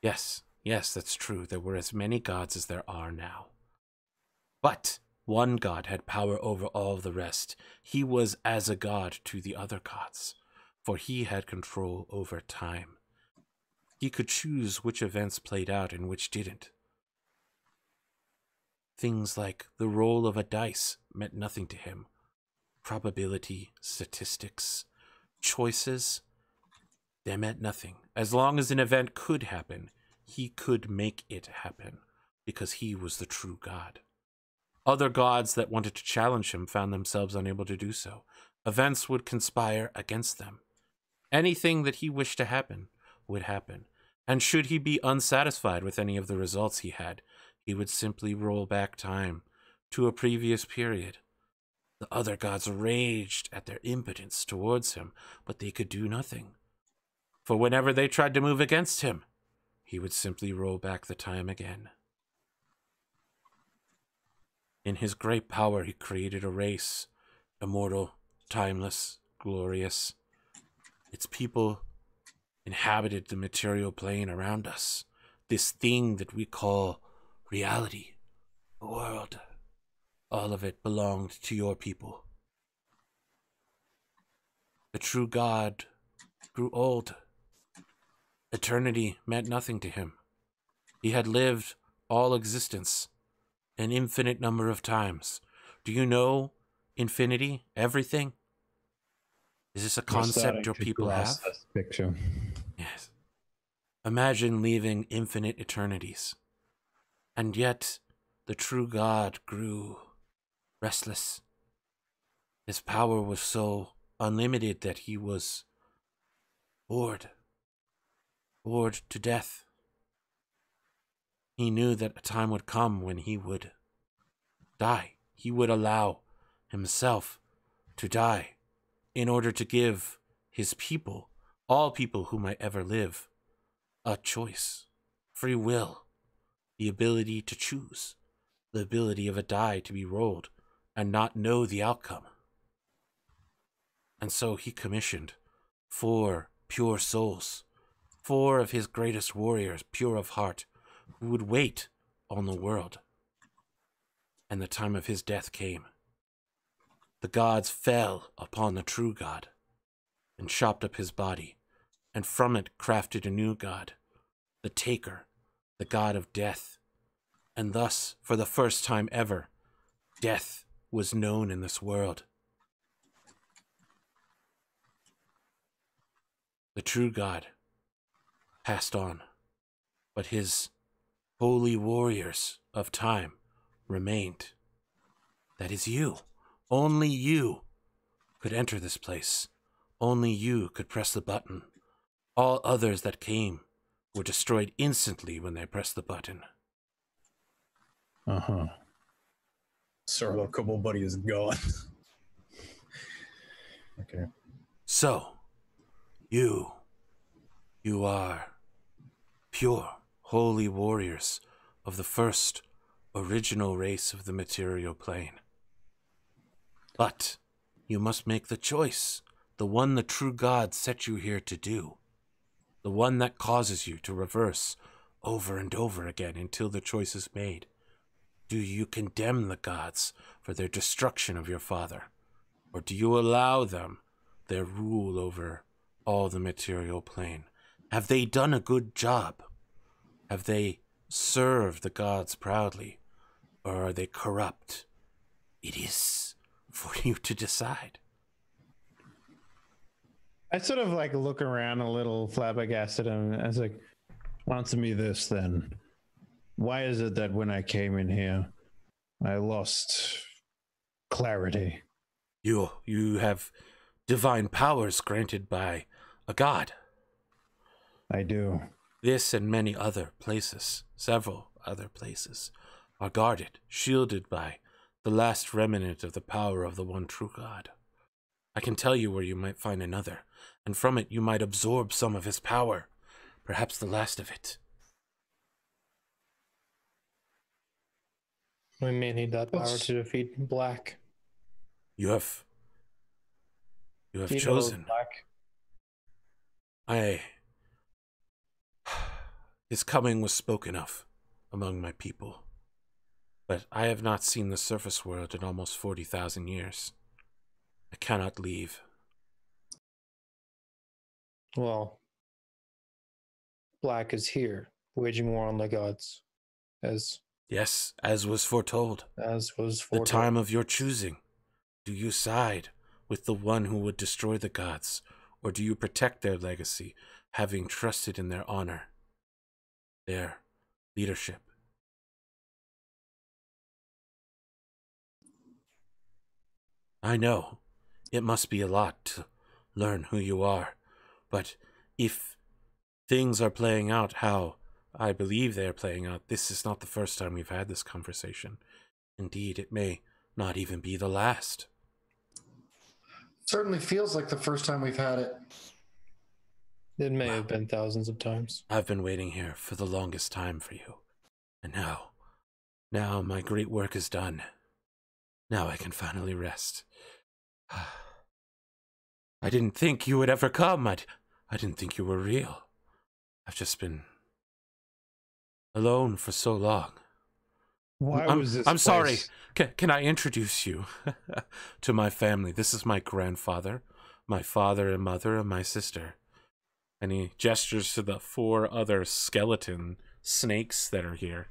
Yes, that's true. There were as many gods as there are now. But one god had power over all the rest. He was as a god to the other gods, for he had control over time. He could choose which events played out and which didn't. Things like the roll of a dice meant nothing to him. Probability, statistics, choices, they meant nothing. As long as an event could happen, he could make it happen, because he was the true god. Other gods that wanted to challenge him found themselves unable to do so. Events would conspire against them. Anything that he wished to happen would happen. And should he be unsatisfied with any of the results he had, he would simply roll back time to a previous period. The other gods raged at their impotence towards him, but they could do nothing. For whenever they tried to move against him, he would simply roll back the time again. In his great power, he created a race, immortal, timeless, glorious. Its people inhabited the material plane around us, this thing that we call reality, the world. All of it belonged to your people. The true God grew old. Eternity meant nothing to him. He had lived all existence an infinite number of times. Do you know infinity? Everything? Is this a concept your people have? Picture. Yes. Imagine leaving infinite eternities. And yet, the true God grew restless. His power was so unlimited that he was bored to death. He knew that a time would come when he would die. He would allow himself to die in order to give his people, all people who might ever live, a choice, free will, the ability to choose, the ability of a die to be rolled and not know the outcome. And so he commissioned 4 pure souls, 4 of his greatest warriors, pure of heart, who would wait on the world. And the time of his death came. The gods fell upon the true God and chopped up his body, and from it crafted a new god, the Taker, the god of death. And thus, for the first time ever, death was known in this world. The true God passed on, but his holy warriors of time remained. That is you. Only you could enter this place. Only you could press the button. All others that came were destroyed instantly when they pressed the button. Uh-huh. So our little kobold buddy is gone. Okay. So, you are pure, holy warriors of the first original race of the material plane. But you must make the choice, the one the true God set you here to do, the one that causes you to reverse over and over again until the choice is made. Do you condemn the gods for their destruction of your father, or do you allow them their rule over all the material plane? Have they done a good job? Have they served the gods proudly, or are they corrupt? It is for you to decide. I sort of like look around a little flabbergasted and I was like, Answer me this then. Why is it that when I came in here, I lost clarity? You have divine powers granted by a god. I do. This and many other places, several other places, are guarded, shielded by the last remnant of the power of the one true God. I can tell you where you might find another, and from it you might absorb some of his power, perhaps the last of it. We may need that power to defeat Black. You have He chosen. knows Black. His coming was spoken of among my people, but I have not seen the surface world in almost 40,000 years. I cannot leave. Well, Black is here, waging war on the gods, as Yes, as was foretold. was The foretold. time of your choosing. Do you side with the one who would destroy the gods, or do you protect their legacy, having trusted in their honor, their leadership? I know it must be a lot to learn who you are, but if things are playing out how I believe they are playing out, this is not the first time we've had this conversation. Indeed, it may not even be the last. Certainly feels like the first time we've had it. It may have been thousands of times. I've been waiting here for the longest time for you. And now my great work is done. Now I can finally rest. I didn't think you would ever come. I didn't think you were real. I've just been alone for so long. Why was this? I'm sorry. place- Can I introduce you to my family? This is my grandfather, my father and mother, and my sister. And he gestures to the 4 other skeleton snakes that are here.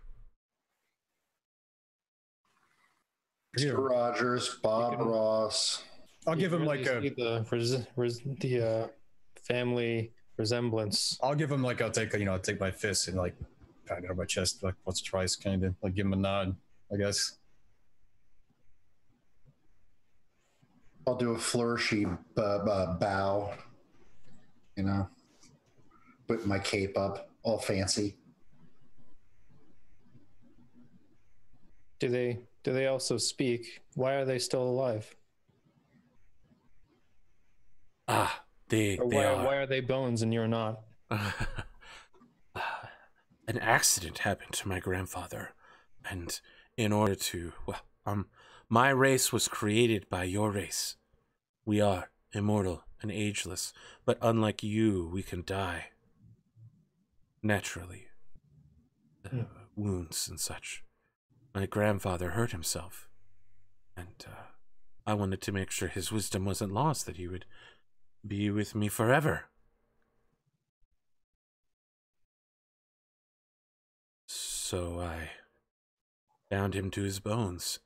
Mr. Rogers, Bob Ross. I'll give him like see the family resemblance. I'll give him like I'll take my fist and like pat it on my chest like once or twice, kind of like give him a nod, I guess. I'll do a flourishy bow. You know, put my cape up, all fancy. Do they also speak? Why are they still alive? They Or why are they bones and you're not? An accident happened to my grandfather, and in order to, my race was created by your race. We are immortal and ageless, but unlike you, we can die naturally. Wounds and such. My grandfather hurt himself, and I wanted to make sure his wisdom wasn't lost, that he would be with me forever. So I bound him to his bones,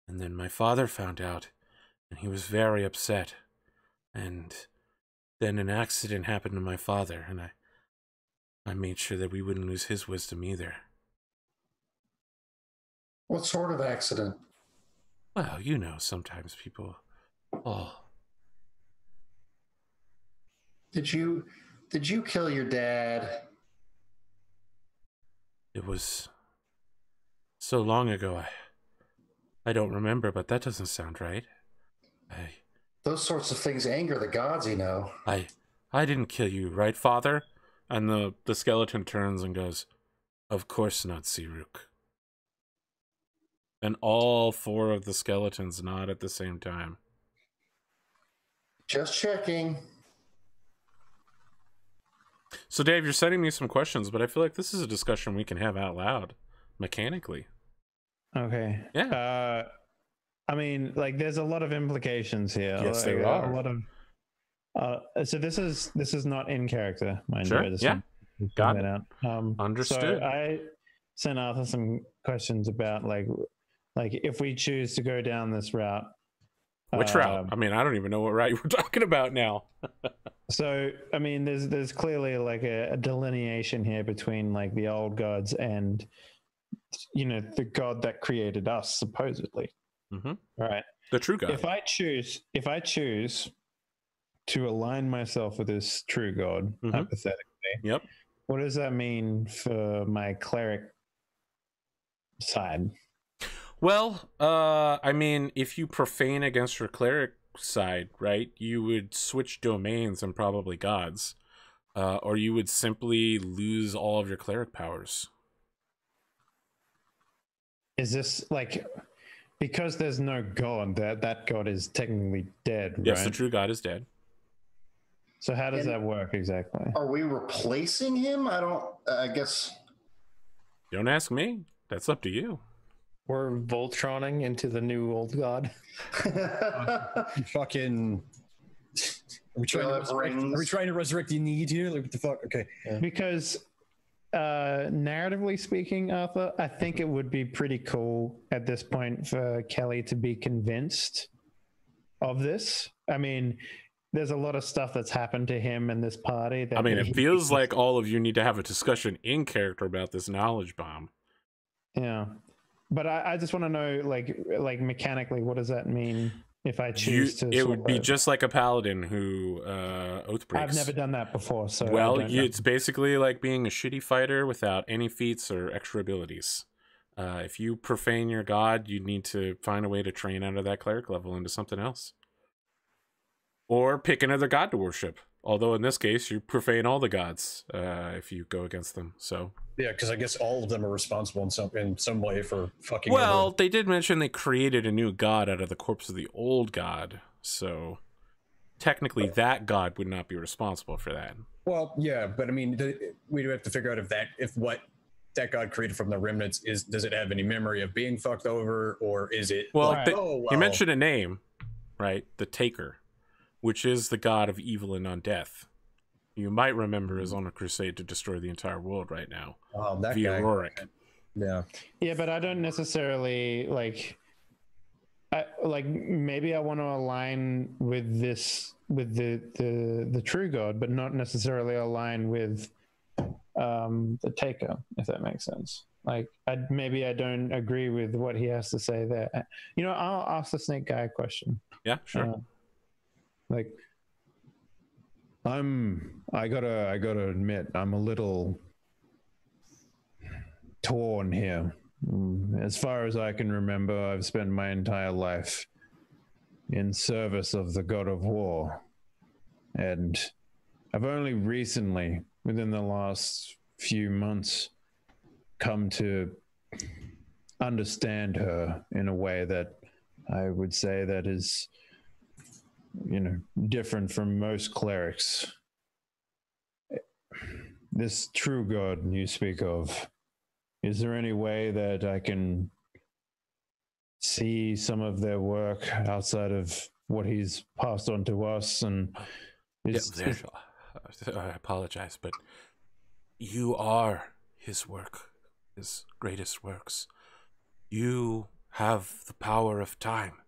and then my father found out, and he was very upset, and then an accident happened to my father, and I made sure that we wouldn't lose his wisdom either. What sort of accident? Well, you know, sometimes people... Oh, Did you kill your dad? it was so long ago, I don't remember, but that doesn't sound right. Those sorts of things anger the gods, you know. I didn't kill you, right, father? And the skeleton turns and goes, "Of course not, Siruk." And all 4 of the skeletons nod at the same time. Just checking. So, Dave, you're sending me some questions, but I feel like this is a discussion we can have out loud, mechanically. Okay. Yeah. I mean, like, there's a lot of implications here. Yes, there Like, are. a lot of. So this is not in character, mind Sure, you. I just yeah. want to point Got that it. out. Understood. So I sent Arthur some questions about like if we choose to go down this route. Which route? I mean, I don't even know what route we're talking about now. So I mean, there's clearly like a delineation here between like the old gods and, you know, the god that created us, supposedly. Mm-hmm. Right. The true God. If I choose to align myself with this true god, Mhm. hypothetically, Yep. what does that mean for my cleric side? Well, I mean, if you profane against your cleric side, right, you would switch domains and probably gods, or you would simply lose all of your cleric powers. Is this like, because there's no god, that god is technically dead, Yes, right? the true God is dead. So how does And- that work exactly? Are we replacing him? I guess. Don't ask me. That's up to you. We're Voltroning into the new old god. Fucking. Are we trying to resurrect the need here? Like, what the fuck? Okay. Because narratively speaking, Arthur, I think it would be pretty cool at this point for Kelly to be convinced of this. I mean, there's a lot of stuff that's happened to him and this party. That I mean, it he- feels like all of you need to have a discussion in character about this knowledge bomb. Yeah, but I just want to know, like mechanically, what does that mean if I choose to? It would sort be of- just like a paladin who oath breaks. I've never done that before, so Well, I don't know. it's basically like being a shitty fighter without any feats or extra abilities. If you profane your god, you need to find a way to train out of that cleric level into something else. Or pick another god to worship. Although in this case, you profane all the gods if you go against them. So Yeah, because I guess all of them are responsible in some way for fucking well, over. they did mention they created a new god out of the corpse of the old god. So technically, that god would not be responsible for that. Well, yeah, but I mean, we do have to figure out if what that god created from the remnants does it have any memory of being fucked over, or is it? Well, like, he mentioned a name, right? The Taker, which is the god of evil and undeath. You might remember is on a crusade to destroy the entire world right now. Oh, that via guy. Rorik. Yeah. Yeah, but I don't necessarily maybe I want to align with the true god, but not necessarily align with the Taker, if that makes sense. Like, maybe I don't agree with what he has to say there. You know, I'll ask the snake guy a question. Yeah, sure. I gotta admit, I'm a little torn here. As far as I can remember, I've spent my entire life in service of the god of war. And I've only recently, within the last few months, come to understand her in a way that I would say that is, different from most clerics. This true god you speak of, is there any way that I can see some of their work outside of what he's passed on to us? And I apologize, but you are his work, his greatest works. You have the power of time.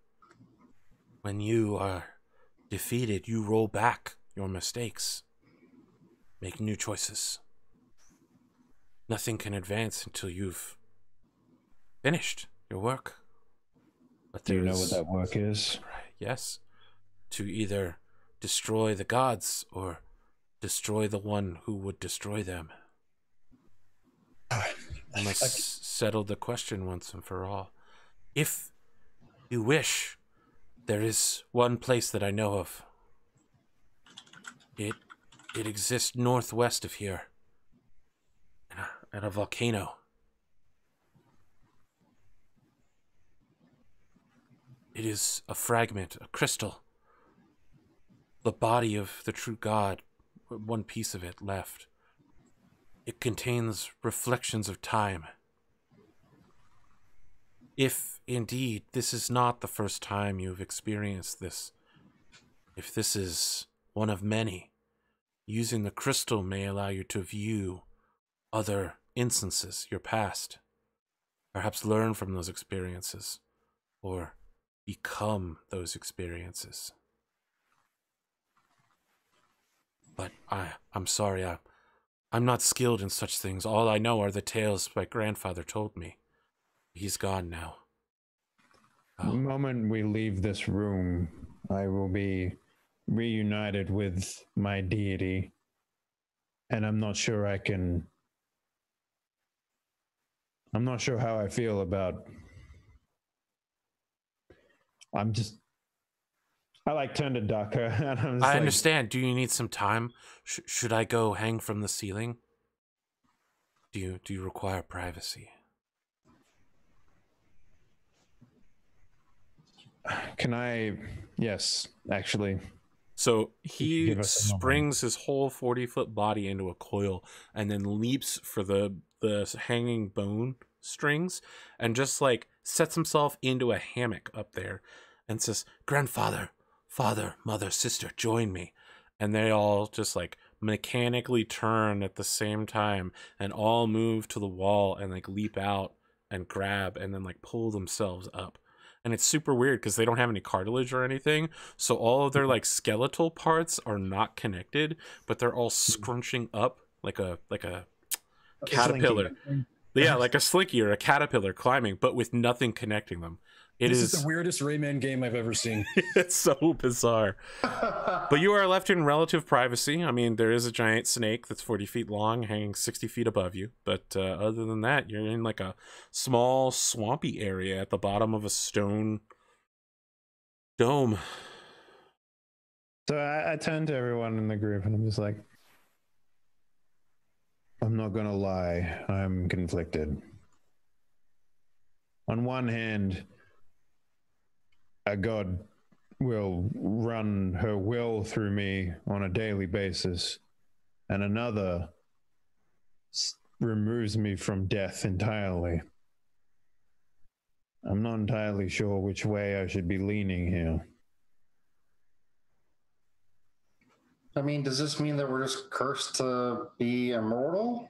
When you are defeated, you roll back your mistakes, make new choices. Nothing can advance until you've finished your work. But do you know what that work is? Yes. To either destroy the gods or destroy the one who would destroy them. I must settle the question once and for all. If you wish, there is one place that I know of. It exists northwest of here. At a volcano. It is a fragment, a crystal. The body of the true god, one piece of it left. It contains reflections of time. If indeed this is not the first time you've experienced this, if this is one of many, using the crystal may allow you to view other instances, your past, perhaps learn from those experiences, or become those experiences. But I'm sorry, I'm not skilled in such things. All I know are the tales my grandfather told me. He's gone now. The moment we leave this room, I will be reunited with my deity, and I'm not sure how I feel about. I turn to Daka, and I understand. Do you need some time? Should I go hang from the ceiling? Do you require privacy? Can I? Yes, actually. So he springs his whole 40-foot body into a coil and then leaps for the hanging bone strings and just sets himself into a hammock up there and says, "Grandfather, father, mother, sister, join me." And they all just mechanically turn at the same time and all move to the wall and leap out and grab and then pull themselves up. And it's super weird because they don't have any cartilage or anything. So all of their skeletal parts are not connected, but they're all scrunching up like a caterpillar. Yeah, like a slinky or a caterpillar climbing, but with nothing connecting them. This is the weirdest Rayman game I've ever seen. It's so bizarre. But you are left in relative privacy. I mean, there is a giant snake that's 40 feet long hanging 60 feet above you. But other than that, you're in a small swampy area at the bottom of a stone dome. So I turn to everyone in the group and I'm just like, I'm not going to lie. I'm conflicted. On one hand, a god will run her will through me on a daily basis, and another removes me from death entirely. I'm not entirely sure which way I should be leaning here. I mean, does this mean that we're just cursed to be immortal?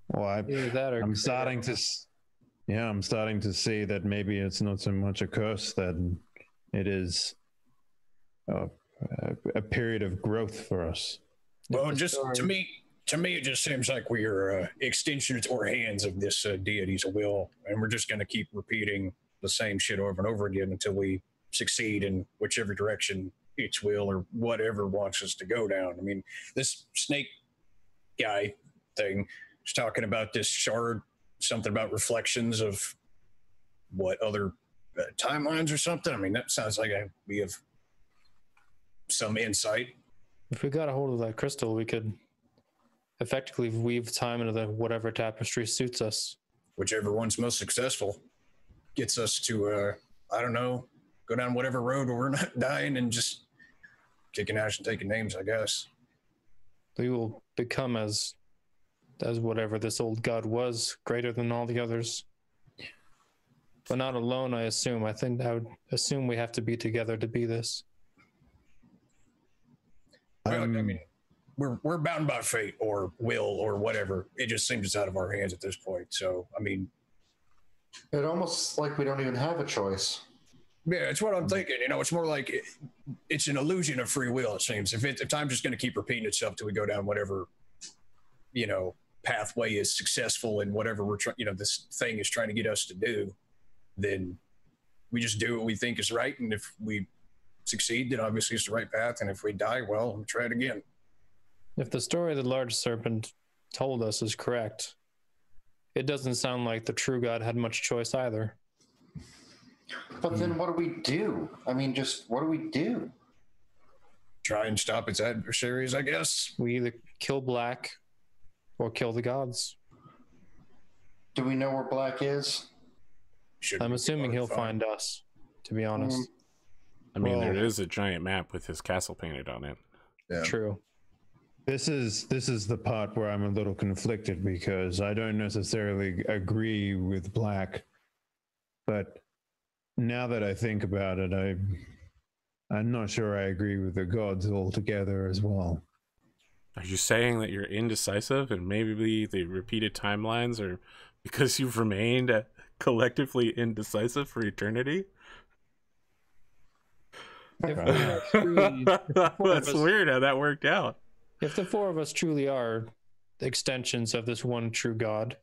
Well, Either that or I'm starting to see that maybe it's not so much a curse that it is a period of growth for us. Well, just to me, it just seems like we're extensions or hands of this deity's will, and we're just going to keep repeating the same shit over and over again until we succeed in whichever direction its will or whatever wants us to go down. I mean, this snake guy thing is talking about this shard, something about reflections of what other timelines or something. I mean, that sounds like we have some insight. If we got a hold of that crystal, we could effectively weave time into the whatever tapestry suits us. Whichever one's most successful gets us to, I don't know, go down whatever road where we're not dying and just kicking ass and taking names, I guess. We will become as whatever this old god was, greater than all the others. But not alone, I assume. I would assume we have to be together to be this. Well, I mean, we're bound by fate or will or whatever. It just seems it's out of our hands at this point. So, I mean, It almost like we don't even have a choice. yeah, it's what I'm thinking. You know, it's more like it's an illusion of free will, it seems. If time's just going to keep repeating itself till we go down whatever, you know, pathway is successful in whatever we're trying, you know, this thing is trying to get us to do, then we just do what we think is right. And if we succeed, then obviously it's the right path. And if we die, well, we'll try it again. If the story the large serpent told us is correct, it doesn't sound like the true god had much choice either. But then what do we do? I mean, just what do we do? Try and stop its adversaries, I guess. We either kill Black or kill the gods. Do we know where Black is? Should I'm we assuming be he'll notified? find us, to be honest. I mean, Well- there is a giant map with his castle painted on it. Yeah. True. This is the part where I'm a little conflicted because I don't necessarily agree with Black, but now that I think about it, I'm not sure I agree with the gods altogether as well. Are you saying that you're indecisive and maybe the repeated timelines are because you've remained collectively indecisive for eternity? If we are truly, That's weird how that worked out. if the four of us truly are extensions of this one true god,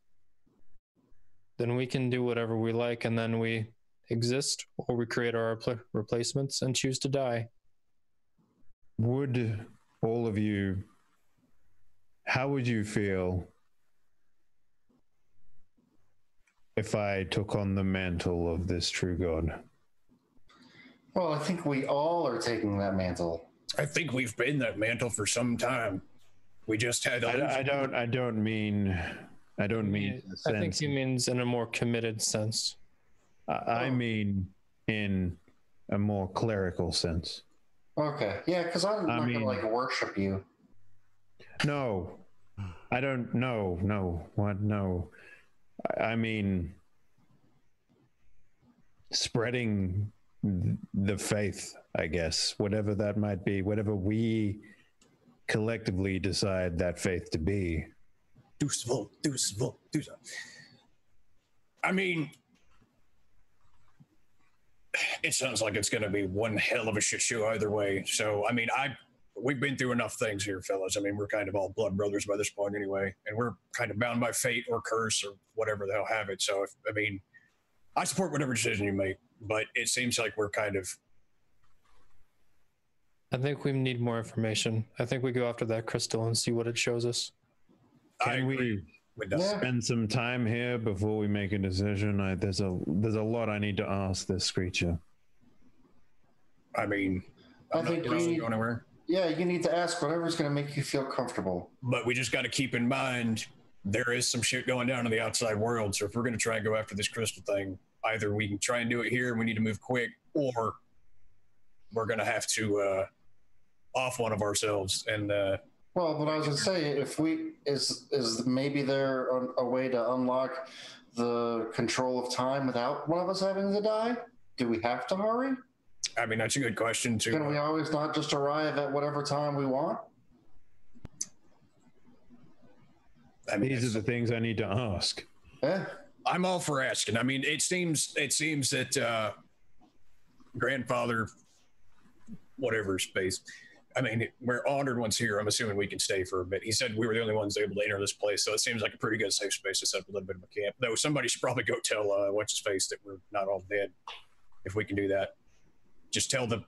then we can do whatever we like, and then we exist or we create our replacements and choose to die. Would all of you, how would you feel if I took on the mantle of this true god? Well, I think we all are taking that mantle. I think we've been that mantle for some time. We just had. I don't mean in a I think sense. he means in a more committed sense. I mean in a more clerical sense. Okay, yeah, because I'm not mean- gonna like worship you. No, I don't. No. What? No. I mean spreading the faith, I guess, whatever that might be, whatever we collectively decide that faith to be. I mean, it sounds like it's going to be one hell of a shit show either way. So, I mean, we've been through enough things here, fellas. I mean, we're kind of all blood brothers by this point anyway, and we're kind of bound by fate or curse or whatever the hell have it. So, I support whatever decision you make, but it seems like we're kind of. I think we need more information. I think we go after that crystal and see what it shows us. Can we with that. Yeah. spend some time here before we make a decision? There's a lot I need to ask this creature. I mean, I think It doesn't go anywhere. yeah, you need to ask whatever's going to make you feel comfortable. But we just got to keep in mind there is some shit going down in the outside world. So if we're going to try and go after this crystal thing, either we can try and do it here and we need to move quick, or we're going to have to off one of ourselves. And Well, but I was going to say, if we is maybe there a way to unlock the control of time without one of us having to die? Do we have to hurry? I mean, that's a good question too. Can we always not just arrive at whatever time we want? I mean, These are the things I need to ask. Yeah. I'm all for asking. I mean, it seems that grandfather, whatever space. I mean, we're honored once here. I'm assuming we can stay for a bit. He said we were the only ones able to enter this place, so it seems like a pretty good safe space to set up a little bit of a camp. Though somebody should probably go tell what's his face that we're not all dead, if we can do that. Just tell the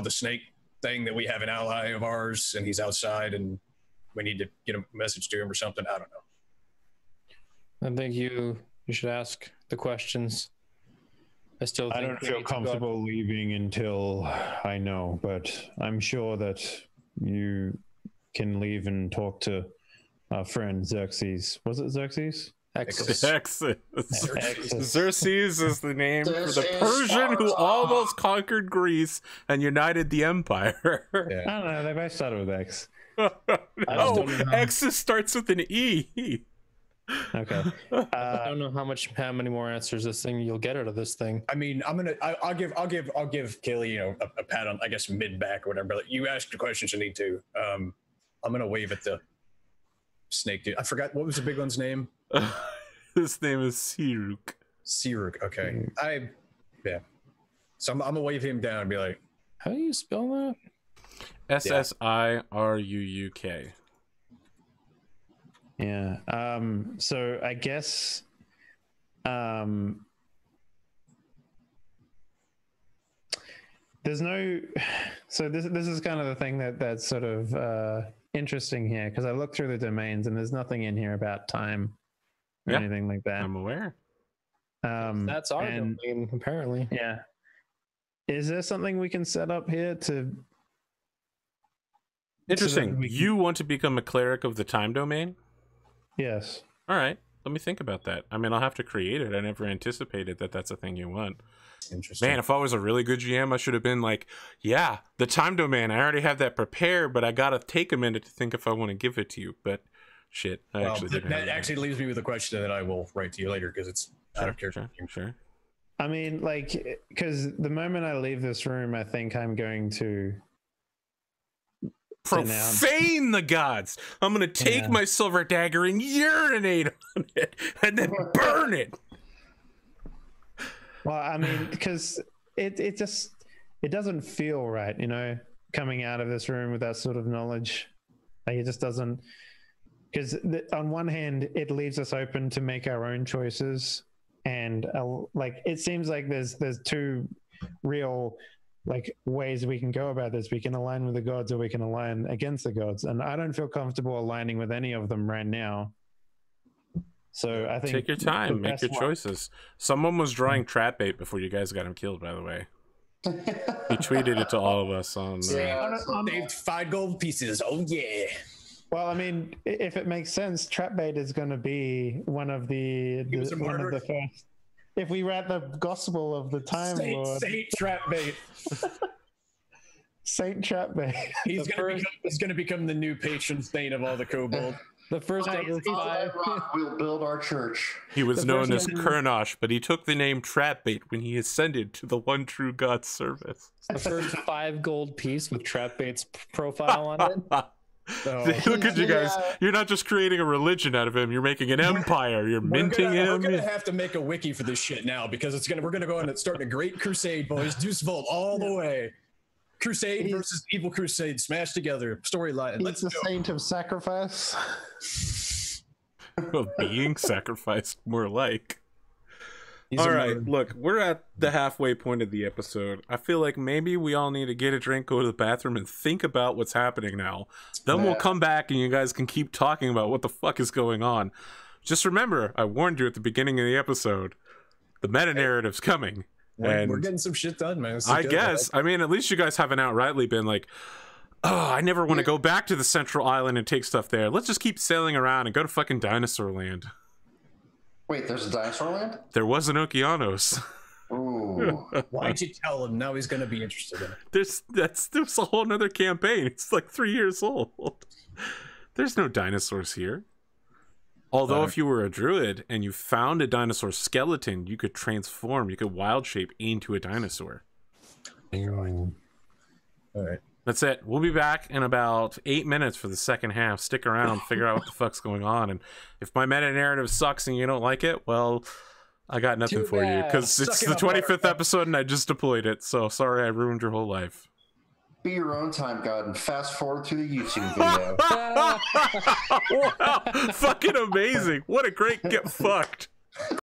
snake thing that we have an ally of ours and he's outside and we need to get a message to him or something. I don't know. I think you should ask the questions. I don't feel comfortable leaving until I know, but I'm sure that you can leave and talk to our friend Xerxes. Was it Xerxes? Xerxes is the name for the Persian who almost conquered Greece and united the empire. I don't know. They both started with X. No, X starts with an E. Okay. I don't know how many more answers this thing you'll get out of this thing. I mean, I'll give Kelly, a pat on, I guess, mid back or whatever. But you ask the questions you need to. I'm gonna wave at the snake dude. I forgot what was the big one's name. His name is Siruk. Siruk. Okay. So I'm gonna wave him down and be like, how do you spell that? Siruk. Yeah. So I guess there's no. So this is kind of the thing that's sort of interesting here, because I looked through the domains and there's nothing in here about time or anything like that. I'm aware. That's our domain, apparently. Yeah. Is there something we can set up here to? Interesting. You want to become a cleric of the time domain? Yes. All right. Let me think about that. I mean, I'll have to create it. I never anticipated that that's a thing you want. interesting. Man, if I was a really good GM, I should have been like, yeah, the time domain, I already have that prepared, but I got to take a minute to think if I want to give it to you. But shit, that actually leaves me with a question that I will write to you later because it's out of character. Sure. I mean, like, because the moment I leave this room, I think I'm going to profane the gods. I'm going to take my silver dagger and urinate on it and then burn it. Well, I mean, because it doesn't feel right, you know, coming out of this room with that sort of knowledge. Like, it just doesn't. Because on one hand, it leaves us open to make our own choices, and like it seems like there's two real like ways we can go about this. We can align with the gods, or we can align against the gods, and I don't feel comfortable aligning with any of them right now. So I think take your time, make your choices. Someone was drawing trap bait before you guys got him killed, by the way. He tweeted it to all of us on saved 5 gold pieces. Oh yeah. Well, I mean, if it makes sense, trap bait is going to be one of the first. If we read the Gospel of the Time Lord, Saint trap bait. Saint trap bait. He's going to become the new patron saint of all the kobold. The first ever 5. We'll build our church. He was known as Kurnosh, but he took the name Trapbait when he ascended to the one true God's service. The first 5 gold piece with Trapbait's profile on it. Look at you guys. You're not just creating a religion out of him. You're making an empire. You're minting him. We're going to have to make a wiki for this shit now because we're going to go on and start a great crusade, boys. Deuce Vault all the way. Crusade versus Evil Crusade smashed together. Storyline. Let's go. Saint of sacrifice. Well, being sacrificed, more like. All right, look, we're at the halfway point of the episode. I feel like maybe we all need to get a drink, go to the bathroom, and think about what's happening now. Then we'll come back and you guys can keep talking about what the fuck is going on. Just remember, I warned you at the beginning of the episode, the meta-narrative's coming. We're getting some shit done, man. I guess. I mean, at least you guys haven't outrightly been like, oh, I never want to go back to the central island and take stuff there. Let's just keep sailing around and go to fucking Dinosaur Land. Wait, there's a Dinosaur Land? There was an Okeanos. Ooh. Why'd you tell him? Now he's going to be interested in it. There's a whole nother campaign. It's like 3 years old. There's no dinosaurs here. Although if you were a druid and you found a dinosaur skeleton, you could transform, you could wild shape into a dinosaur. All right. That's it. We'll be back in about 8 minutes for the second half. Stick around, figure out what the fuck's going on. And if my meta narrative sucks and you don't like it, well, I got nothing for you because it's the 25th episode and I just deployed it. So sorry I ruined your whole life. Be your own time god and fast forward through the YouTube video. Wow. Fucking amazing. What a great get fucked.